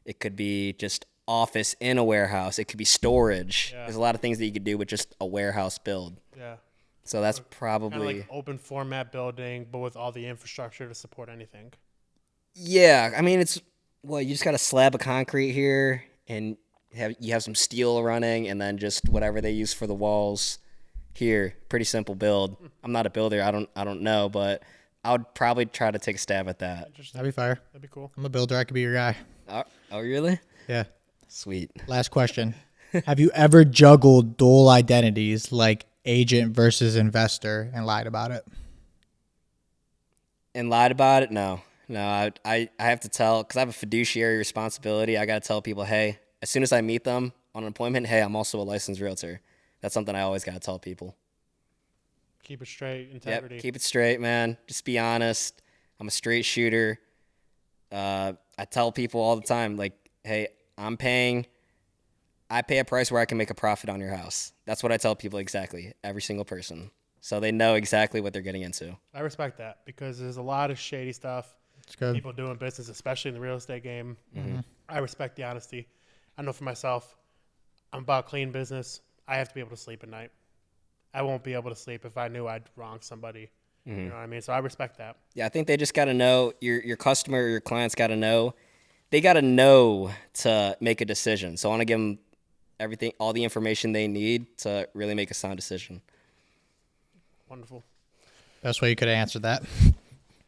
It could be just office in a warehouse. It could be storage. Yeah. There's a lot of things that you could do with just a warehouse build. Yeah. So that's probably kind of like open format building, but with all the infrastructure to support anything. Yeah, I mean you just got a slab of concrete here, and you have some steel running, and then just whatever they use for the walls, here, pretty simple build. I'm not a builder. I don't know, but I would probably try to take a stab at that. That'd be fire. That'd be cool. I'm a builder. I could be your guy. Oh, really? Yeah. Sweet. Last question. Have you ever juggled dual identities like agent versus investor and lied about it? And lied about it? No. I have to tell, because I have a fiduciary responsibility. I got to tell people, hey, as soon as I meet them on an appointment, hey, I'm also a licensed realtor. That's something I always got to tell people. Keep it straight, integrity. Yep, keep it straight, man. Just be honest. I'm a straight shooter. I tell people all the time, like, hey, I pay a price where I can make a profit on your house. That's what I tell people exactly, every single person. So they know exactly what they're getting into. I respect that because there's a lot of shady stuff. It's good. People doing business, especially in the real estate game. Mm-hmm. I respect the honesty. I know for myself, I'm about clean business. I have to be able to sleep at night. I won't be able to sleep if I knew I'd wrong somebody. Mm-hmm. You know what I mean? So I respect that. Yeah, I think they just got to know, your customer or your clients got to know. They got to know to make a decision. So I want to give them everything, all the information they need to really make a sound decision. Wonderful. Best way you could answer that.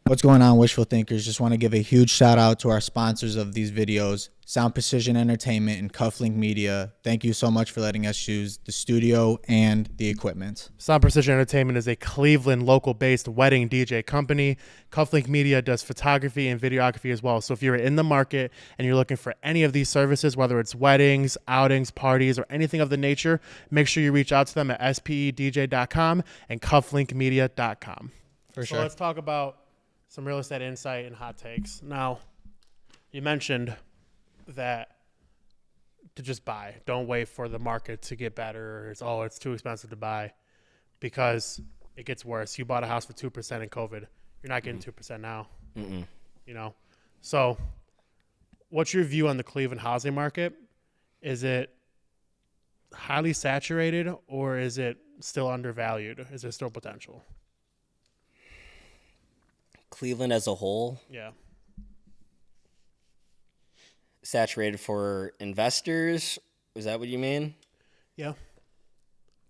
What's going on, Wishful Thinkers? Just want to give a huge shout out to our sponsors of these videos, Sound Precision Entertainment and Cufflink Media. Thank you so much for letting us use the studio and the equipment. Sound Precision Entertainment is a Cleveland local-based wedding DJ company. Cufflink Media does photography and videography as well. So if you're in the market and you're looking for any of these services, whether it's weddings, outings, parties, or anything of the nature, make sure you reach out to them at spedj.com and cufflinkmedia.com. For sure. So let's talk about some real estate insight and hot takes. Now, you mentioned that to just buy. Don't wait for the market to get better. It's too expensive to buy because it gets worse. You bought a house for 2% in COVID. You're not getting 2% now. Mm-mm. You know? So what's your view on the Cleveland housing market? Is it highly saturated or is it still undervalued? Is there still potential? Cleveland as a whole, Yeah. saturated for investors. Is that what you mean? Yeah.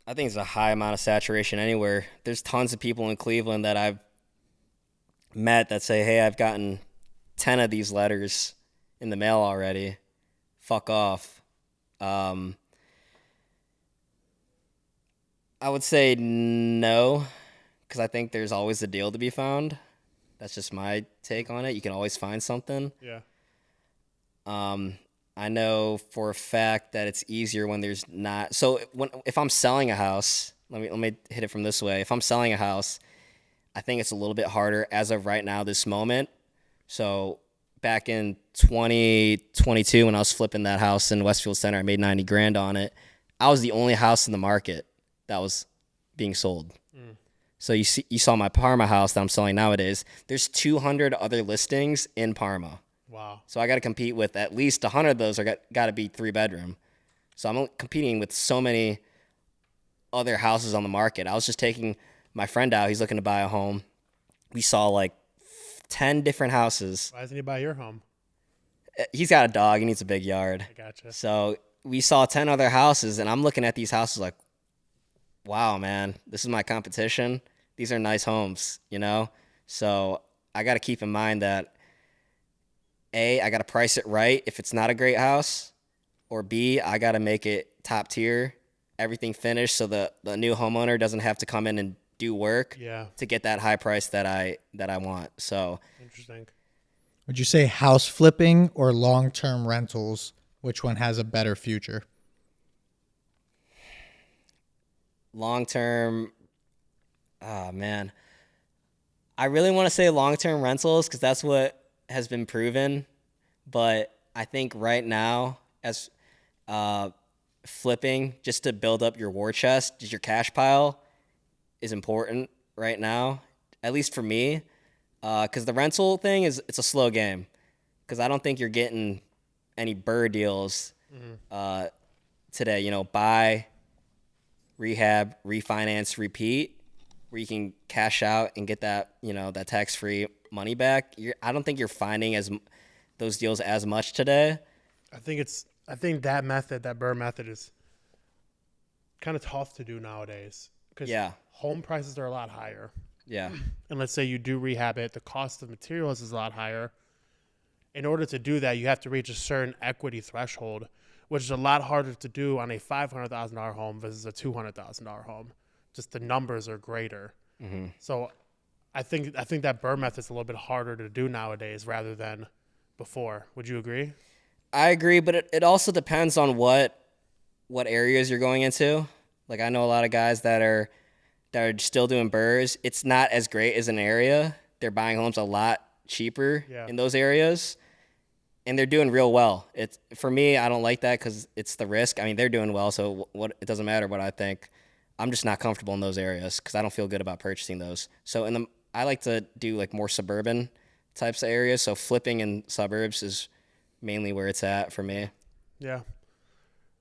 I think it's a high amount of saturation anywhere. There's tons of people in Cleveland that I've met that say, hey, I've gotten 10 of these letters in the mail already. Fuck off. I would say no, because I think there's always a deal to be found. That's just my take on it. You can always find something. Yeah. I know for a fact that it's easier when there's not. So if I'm selling a house, let me hit it from this way. If I'm selling a house, I think it's a little bit harder as of right now, this moment. So back in 2022, when I was flipping that house in Westfield Center, I made $90,000 on it. I was the only house in the market that was being sold. So you saw my Parma house that I'm selling nowadays. There's 200 other listings in Parma. Wow. So I got to compete with at least 100 of those are got to be 3-bedroom. So I'm competing with so many other houses on the market. I was just taking my friend out. He's looking to buy a home. We saw like 10 different houses. Why doesn't he buy your home? He's got a dog. He needs a big yard. I gotcha. So we saw 10 other houses, and I'm looking at these houses like, wow, man, this is my competition. These are nice homes, you know? So I got to keep in mind that, A, I got to price it right if it's not a great house, or B, I got to make it top tier, everything finished so the new homeowner doesn't have to come in and do work to get that high price that I want. So interesting. Would you say house flipping or long-term rentals? Which one has a better future? Long-term, oh, man. I really want to say long-term rentals because that's what has been proven. But I think right now, as flipping, just to build up your war chest, just your cash pile, is important right now, at least for me. Because the rental thing it's a slow game. Because I don't think you're getting any BRRRR deals today. You know, buy, rehab, refinance, repeat, where you can cash out and get that, you know, that tax-free money back. I don't think you're finding those deals as much today. I think that method, that BRRRR method, is kind of tough to do nowadays. Because Yeah. home prices are a lot higher. Yeah. And let's say you do rehab it, the cost of materials is a lot higher. In order to do that, you have to reach a certain equity threshold, which is a lot harder to do on a $500,000 home versus a $200,000 home. Just the numbers are greater. Mm-hmm. So I think that burn method is a little bit harder to do nowadays rather than before. Would you agree? I agree, but it also depends on what areas you're going into. Like I know a lot of guys that are still doing burrs. It's not as great as an area. They're buying homes a lot cheaper in those areas, and they're doing real well. It's for me, I don't like that because it's the risk. I mean, they're doing well, so it doesn't matter what I think. I'm just not comfortable in those areas because I don't feel good about purchasing those. So I like to do like more suburban types of areas. So flipping in suburbs is mainly where it's at for me. Yeah.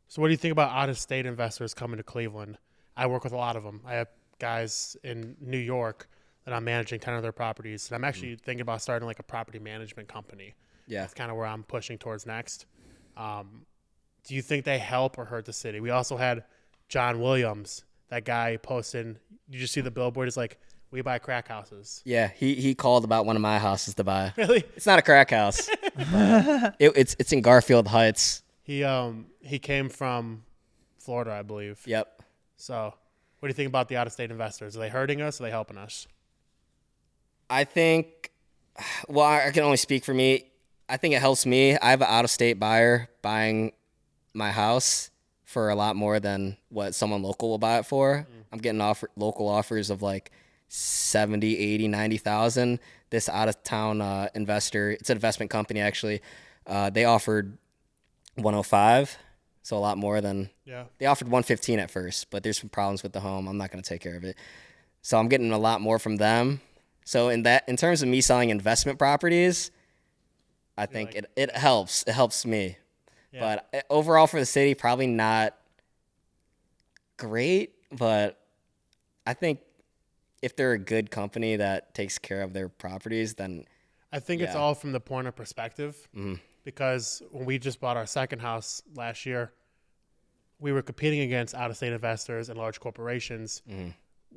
So what do you think about out-of-state investors coming to Cleveland? I work with a lot of them. I have guys in New York that I'm managing 10 of their properties. And I'm actually thinking about starting like a property management company. Yeah. That's kind of where I'm pushing towards next. Do you think they help or hurt the city? We also had John Williams, that guy posted, you just see the billboard, it's like, we buy crack houses. Yeah, he called about one of my houses to buy. Really? It's not a crack house. It's in Garfield Heights. He came from Florida, I believe. Yep. So what do you think about the out-of-state investors? Are they hurting us or are they helping us? I think, well, I can only speak for me. I think it helps me. I have an out-of-state buyer buying my house for a lot more than what someone local will buy it for. I'm getting local offers of like 70, 80, 90,000. This out-of-town investor, it's an investment company actually, they offered 105, so a lot more than, they offered 115 at first, but there's some problems with the home. I'm not going to take care of it. So I'm getting a lot more from them. So in terms of me selling investment properties, I think it helps. It helps me. Yeah. But overall for the city, probably not great, but I think if they're a good company that takes care of their properties, then I think it's all from the point of perspective. Mm-hmm. Because when we just bought our second house last year, we were competing against out-of-state investors and large corporations. Mm-hmm.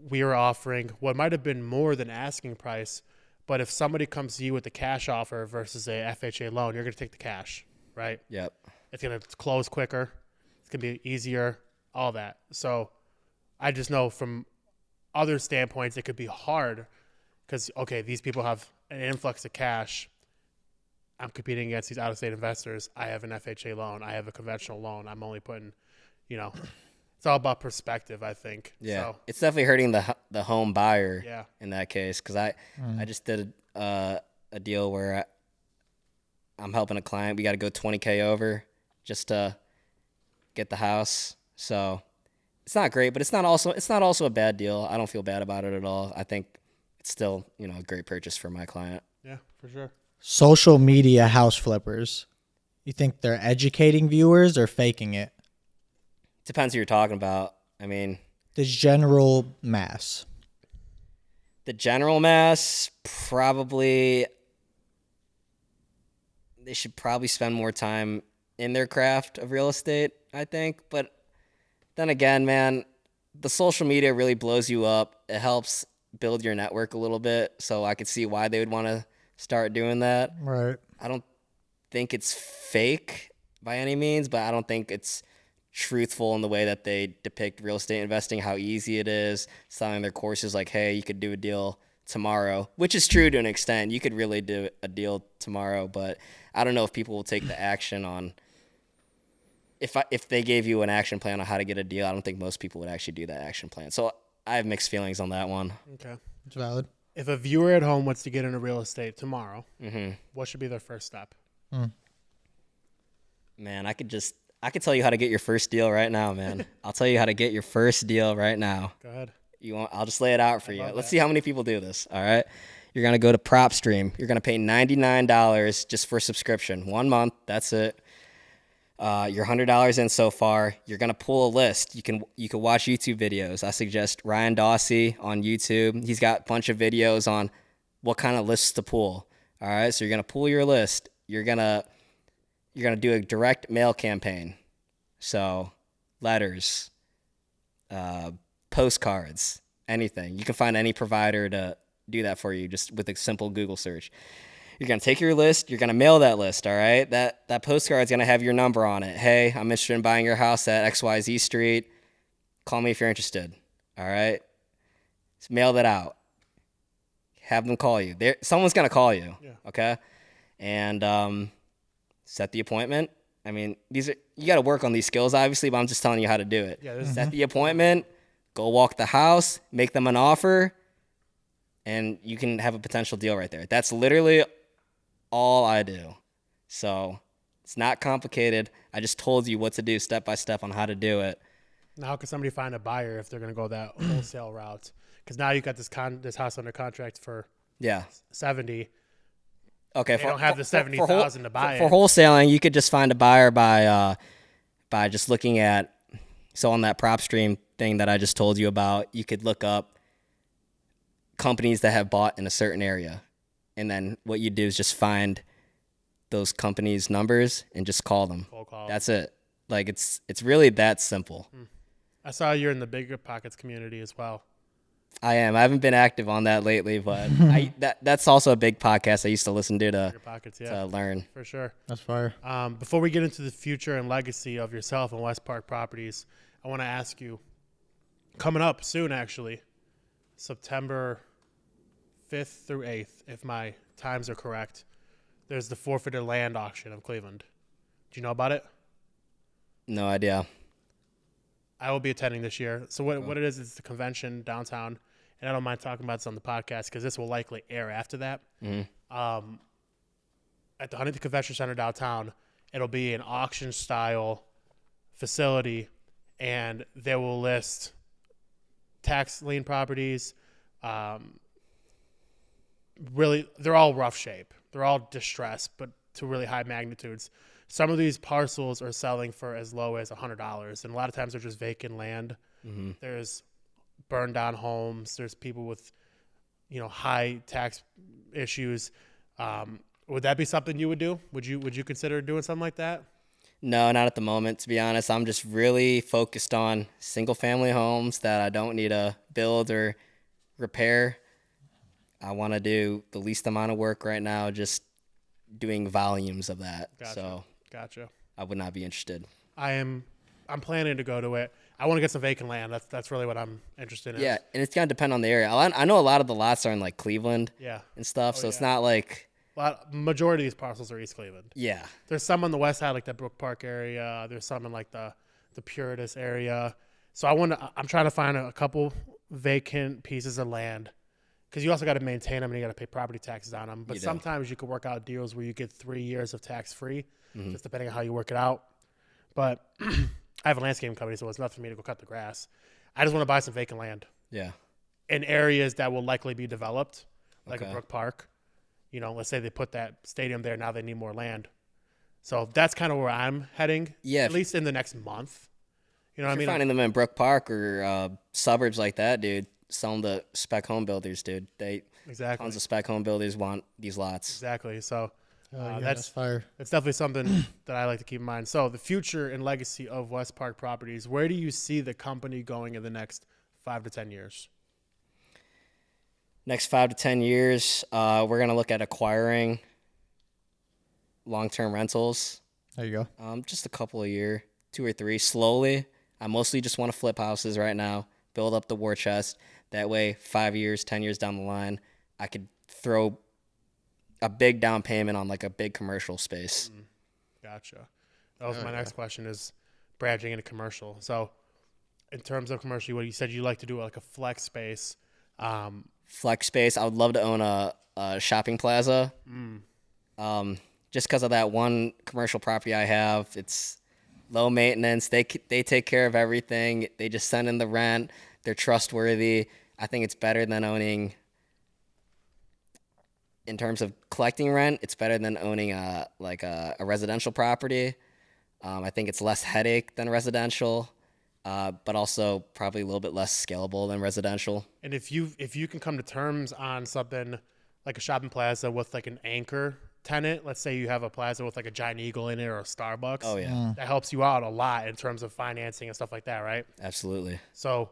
We were offering what might have been more than asking price, but if somebody comes to you with a cash offer versus a FHA loan, you're going to take the cash, right? Yep. It's going to close quicker. It's going to be easier, all that. So I just know from other standpoints, it could be hard because, okay, these people have an influx of cash. I'm competing against these out-of-state investors. I have an FHA loan. I have a conventional loan. I'm only putting, it's all about perspective, I think. Yeah, so, it's definitely hurting the home buyer in that case because I just did a deal where I'm helping a client. We got to go 20K over just to get the house. So it's not great, but it's not also a bad deal. I don't feel bad about it at all. I think it's still a great purchase for my client. Yeah, for sure. Social media house flippers. You think they're educating viewers or faking it? Depends who you're talking about. I mean, the general mass. The general mass, probably, they should probably spend more time in their craft of real estate, I think. But then again, man, the social media really blows you up. It helps build your network a little bit. So I could see why they would want to start doing that. Right. I don't think it's fake by any means, but I don't think it's truthful in the way that they depict real estate investing, how easy it is, selling their courses like, hey, you could do a deal tomorrow, which is true to an extent. You could really do a deal tomorrow, but I don't know if people will take the action on, if they gave you an action plan on how to get a deal, I don't think most people would actually do that action plan. So I have mixed feelings on that one. Okay. It's valid. If a viewer at home wants to get into real estate tomorrow, mm-hmm. what should be their first step? Man, I could tell you how to get your first deal right now, man. I'll tell you how to get your first deal right now. Go ahead. I'll just lay it out for you. Let's see how many people do this. All right. You're going to go to PropStream. You're going to pay $99 just for subscription. 1 month. That's it. You're $100 in so far. You're going to pull a list. You can watch YouTube videos. I suggest Ryan Dawsey on YouTube. He's got a bunch of videos on what kind of lists to pull. All right. So you're going to pull your list. You're going to do a direct mail campaign. So letters, postcards, anything. You can find any provider to do that for you just with a simple Google search. You're going to take your list. You're going to mail that list, all right? That postcard's going to have your number on it. Hey, I'm interested in buying your house at XYZ Street. Call me if you're interested, all right? Just mail that out. Have them call you. Someone's going to call you, okay? And set the appointment. I mean, you got to work on these skills, obviously, but I'm just telling you how to do it. Yeah, set the appointment, go walk the house, make them an offer, and you can have a potential deal right there. That's literally all I do. So it's not complicated. I just told you what to do step by step on how to do it. Now, how can somebody find a buyer if they're going to go that wholesale route? Because now you got this house under contract for 70. Okay, they don't have the 70,000 to buy it. For wholesaling, you could just find a buyer by just looking at. So on that prop stream thing that I just told you about, you could look up companies that have bought in a certain area, and then what you do is just find those companies' numbers and just call them. That's it. Like it's really that simple. I saw you're in the Bigger Pockets community as well. I am. I haven't been active on that lately, but that's also a big podcast I used to listen to to learn. For sure. That's fire. Before we get into the future and legacy of yourself and West Park Properties, I want to ask you, coming up soon, actually, September 5th through 8th, if my times are correct, there's the forfeited land auction of Cleveland. Do you know about it? No idea. I will be attending this year. So what it is, it's the convention downtown, and I don't mind talking about this on the podcast because this will likely air after that. Mm-hmm. At the Huntington Convention Center downtown, it'll be an auction-style facility, and they will list tax lien properties. Really, they're all rough shape. They're all distressed, but to really high magnitudes. Some of these parcels are selling for as low as $100, and a lot of times they're just vacant land. Mm-hmm. There's burned down homes. There's people with, high tax issues. Would that be something you would do? Would you consider doing something like that? No, not at the moment, to be honest. I'm just really focused on single-family homes that I don't need to build or repair. I want to do the least amount of work right now, just doing volumes of that. Gotcha. I would not be interested. I'm planning to go to it. I want to get some vacant land. That's really what I'm interested in. Yeah, and it's going to depend on the area. I know a lot of the lots are in like Cleveland and stuff, so it's not like... Majority of these parcels are East Cleveland. Yeah. There's some on the west side, like that Brook Park area. There's some in like the Puritas area. So I'm trying to find a couple vacant pieces of land, because you also got to maintain them and you got to pay property taxes on them. But sometimes you can work out deals where you get 3 years of tax-free, just depending on how you work it out. But I have a landscaping company, so it's nothing for me to go cut the grass. I just want to buy some vacant land. Yeah. In areas that will likely be developed, like a Brook Park. Let's say they put that stadium there. Now they need more land. So that's kind of where I'm heading. Yeah. At least in the next month. You know what I mean? Finding them in Brook Park or suburbs like that, dude. Some of the spec home builders, dude. Tons of spec home builders want these lots. Exactly. So that's fire. It's definitely something that I like to keep in mind. So the future and legacy of West Park Properties, where do you see the company going in the next 5 to 10 years? Next 5 to 10 years, we're going to look at acquiring long-term rentals. There you go. Just a couple a year, 2 or 3, slowly. I mostly just want to flip houses right now, build up the war chest. That way, 5 years, 10 years down the line, I could throw a big down payment on like a big commercial space. Gotcha. That was my next question, is branching into commercial. So in terms of commercial, what you said you like to do like a flex space. Flex space. I would love to own a shopping plaza. Just because of that one commercial property I have. It's low maintenance. They take care of everything. They just send in the rent. They're trustworthy. I think it's better than owning, in terms of collecting rent, it's better than owning a residential property. I think it's less headache than residential. But also probably a little bit less scalable than residential. And if you can come to terms on something like a shopping plaza with like an anchor tenant, let's say you have a plaza with like a Giant Eagle in it or a Starbucks. Oh yeah. That helps you out a lot in terms of financing and stuff like that, right? Absolutely. So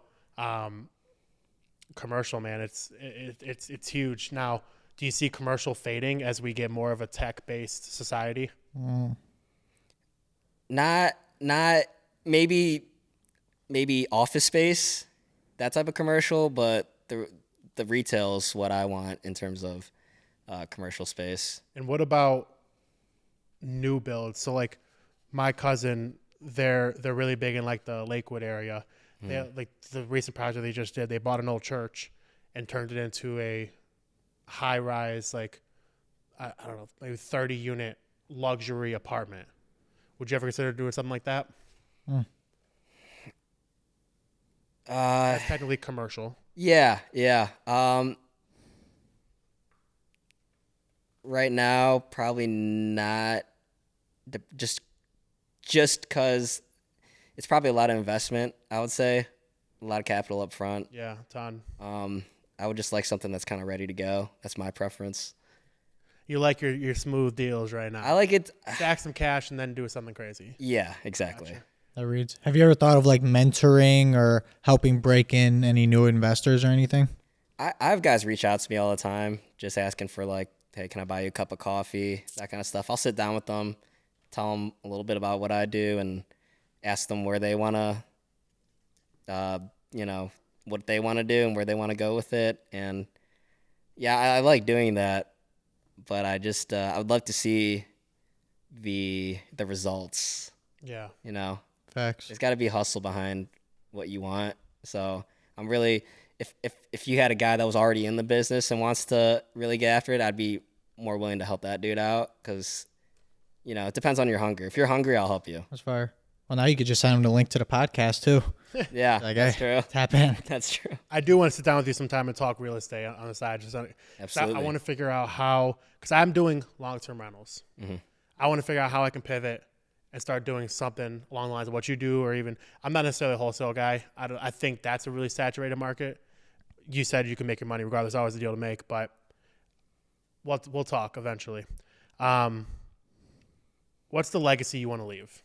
Commercial, man, it's huge. Now, do you see commercial fading as we get more of a tech-based society? Not maybe Office Space, that type of commercial, but the retail is what I want in terms of commercial space. And what about new builds? So like my cousin, they're really big in like the Lakewood area. They like the recent project they just did. They bought an old church and turned it into a high rise, like I don't know, maybe 30 unit luxury apartment. Would you ever consider doing something like that? That's technically commercial. Yeah. Right now, probably not. Just because it's probably a lot of investment, I would say, a lot of capital up front. Yeah, ton. I would just like something that's kind of ready to go. That's my preference. You like your smooth deals right now. I like it. Stack some cash and then do something crazy. Yeah, exactly. Gotcha. That reads. Have you ever thought of like mentoring or helping break in any new investors or anything? I have guys reach out to me all the time, just asking for like, hey, can I buy you a cup of coffee? That kind of stuff. I'll sit down with them, tell them a little bit about what I do, and ask them where they want to, what they want to do and where they want to go with it. And yeah, I like doing that, but I just I would love to see the results. Yeah. Facts. There's got to be hustle behind what you want. So I'm really, if you had a guy that was already in the business and wants to really get after it, I'd be more willing to help that dude out because, it depends on your hunger. If you're hungry, I'll help you. That's fire. Well, now you could just send him the link to the podcast too. Yeah, Like, that's hey, true. tap in. That's true. I do want to sit down with you sometime and talk real estate on the side. Absolutely. I want to figure out how, because I'm doing long-term rentals. Mm-hmm. I want to figure out how I can pivot and start doing something along the lines of what you do, or even, I'm not necessarily a wholesale guy. I think that's a really saturated market. You said you can make your money regardless, always a deal to make, but we'll talk eventually. What's the legacy you want to leave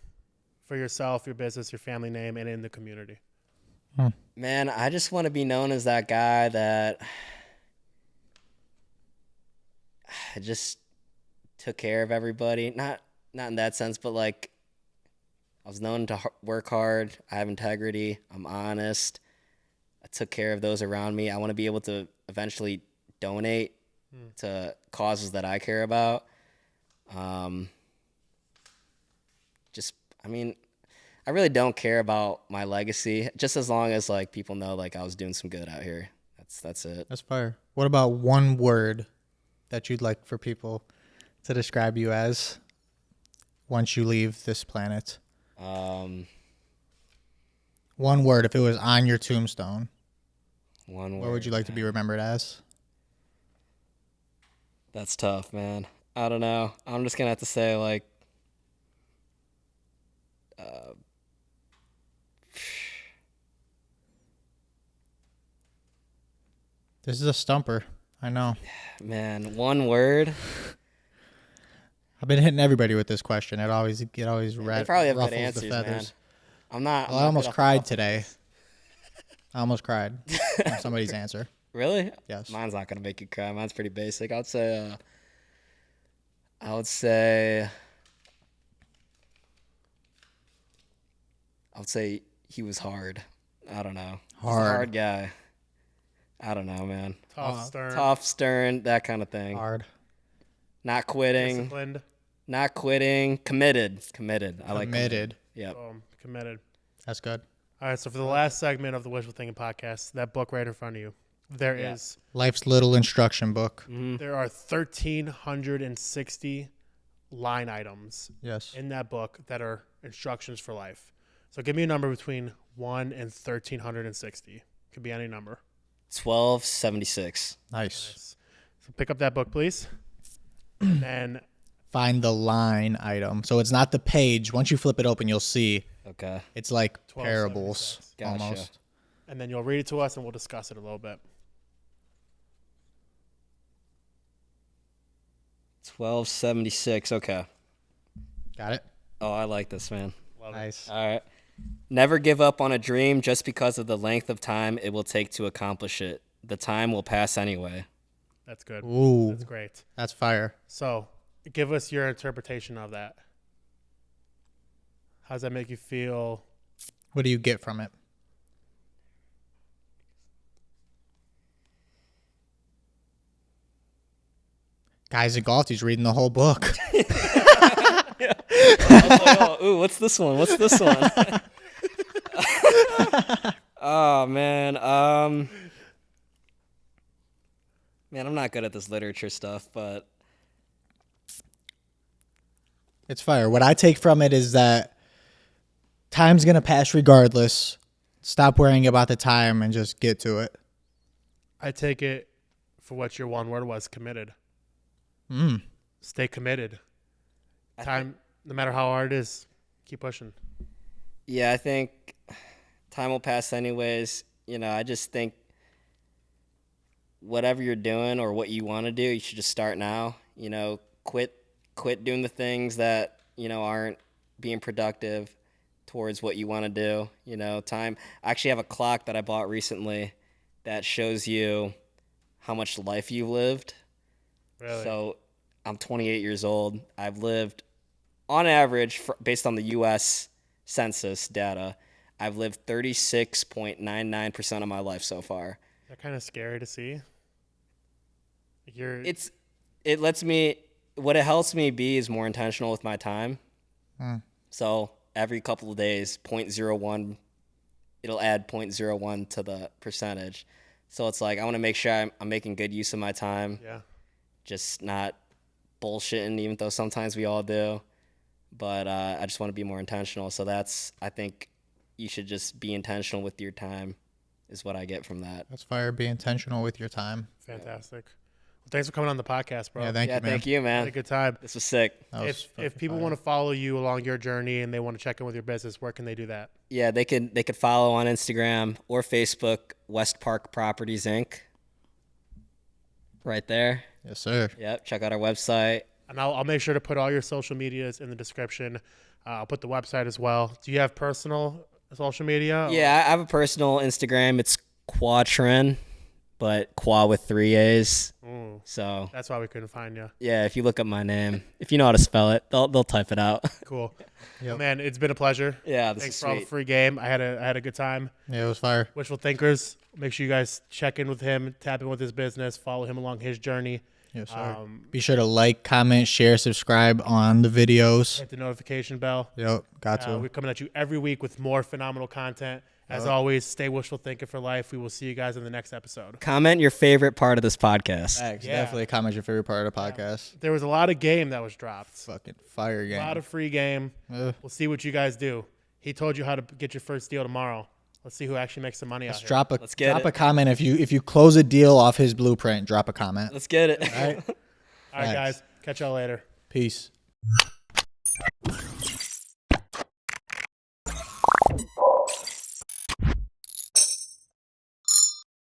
for yourself, your business, your family name, and in the community? Man, I just want to be known as that guy that just took care of everybody. Not in that sense, but like I was known to work hard. I have integrity. I'm honest. I took care of those around me. I want to be able to eventually donate to causes that I care about. I really don't care about my legacy, just as long as like people know like I was doing some good out here. That's it. That's fire. What about one word that you'd like for people to describe you as once you leave this planet? One word, if it was on your tombstone. One word. What would you like to be remembered as? That's tough, man. I don't know. I'm just gonna have to say like This is a stumper. I know. man, one word. I've been hitting everybody with this question. It always They probably have good ruffles answers, the man. feathers. I'm not. Well, I I'm not almost good off the cried cuff. today. I almost cried from somebody's answer. Really? Yes. Mine's not gonna make you cry. Mine's pretty basic. I would say he was hard. I don't know. He's a Hard. hard guy. I don't know, man. Tough, stern, Tough, stern, that kind of thing. Hard. Not quitting. disciplined, Not quitting. Committed. I like Committed. Yep. committed. That's good. All right, so for the last segment of the Wishful Thinking podcast, that book right in front of you, there Yeah. is Life's little instruction book. there are 1,360 line items Yes. in that book that are instructions for life. So give me a number between 1 and 1,360. Could be any number. 1276. Nice. So pick up that book, please. And then Find the line item. So it's not the page. Once you flip it open, you'll see Okay. it's like 1276. parables Gotcha. almost. and then you'll read it to us and we'll discuss it a little bit. 1276. Okay. Got it? Oh, I like this, man. Love it. Nice. All right. Never give up on a dream just because of the length of time it will take to accomplish it. The time will pass anyway. That's good. Ooh, That's great. that's fire. So, give us your interpretation of that. How does that make you feel? What do you get from it? Guys in golf, he's reading the whole book. I was like, oh, ooh, what's this one? What's this one? Oh, man. Man, I'm not good at this literature stuff, but It's fire. What I take from it is that time's going to pass regardless. Stop worrying about the time and just get to it. I take it for what your one word was, committed. Stay committed. Time, no matter how hard it is, keep pushing. yeah, I think time will pass anyways. You know, I just think whatever you're doing or what you want to do, you should just start now. You know, quit doing the things that, you know, aren't being productive towards what you want to do. You know, time. I actually have a clock that I bought recently that shows you how much life you've lived. Really? So I'm 28 years old. I've lived, on average, based on the U.S. Census data, I've lived 36.99% of my life so far. Is that kind of scary to see? It lets me, what it helps me be is more intentional with my time. So every couple of days, 0.01, it'll add 0.01 to the percentage. So it's like, I want to make sure I'm making good use of my time. Yeah. Just not bullshitting, even though sometimes we all do. But I just want to be more intentional. So I think you should just be intentional with your time is what I get from that. That's fire. Be intentional with your time. Fantastic. Well, thanks for coming on the podcast, bro. Yeah, thank you, man. Thank you, Had man. a good time. This was sick. That was If people fucking want to follow you along your journey and they want to check in with your business, where can they do that? Yeah, they could follow on Instagram or Facebook, West Park Properties Inc. Right there. fire. Yes, sir. Yep. Check out our website. And I'll make sure to put all your social medias in the description. I'll put the website as well. Do you have personal social media? Yeah, I have a personal Instagram. It's Khoa Trinh, but Khoa with 3 A's. Ooh, So that's why we couldn't find you. yeah, if you look up my name, if you know how to spell it, they'll type it out. Cool. Yep. Man, it's been a pleasure. Yeah, this Thanks is for all the sweet. free game. I had a good time. Yeah, it was fire. Wishful Thinkers. Make sure you guys check in with him, tap in with his business, follow him along his journey. Yes, sir. Be sure to like, comment, share, subscribe on the videos. Hit the notification bell. Yep, got to. We're coming at you every week with more phenomenal content. As always, stay wishful thinking for life. We will see you guys in the next episode. Comment your favorite part of this podcast. Thanks. Yeah. Definitely comment your favorite part of the podcast. There was a lot of game that was dropped. Fucking fire game. A lot of free game. Ugh. We'll see what you guys do. He told you how to get your first deal tomorrow. Let's see who actually makes some money out here. Let's get drop it. a comment if you close a deal off his blueprint. Drop a comment. Let's get it. All right. All right, Thanks. guys. Catch y'all later. Peace.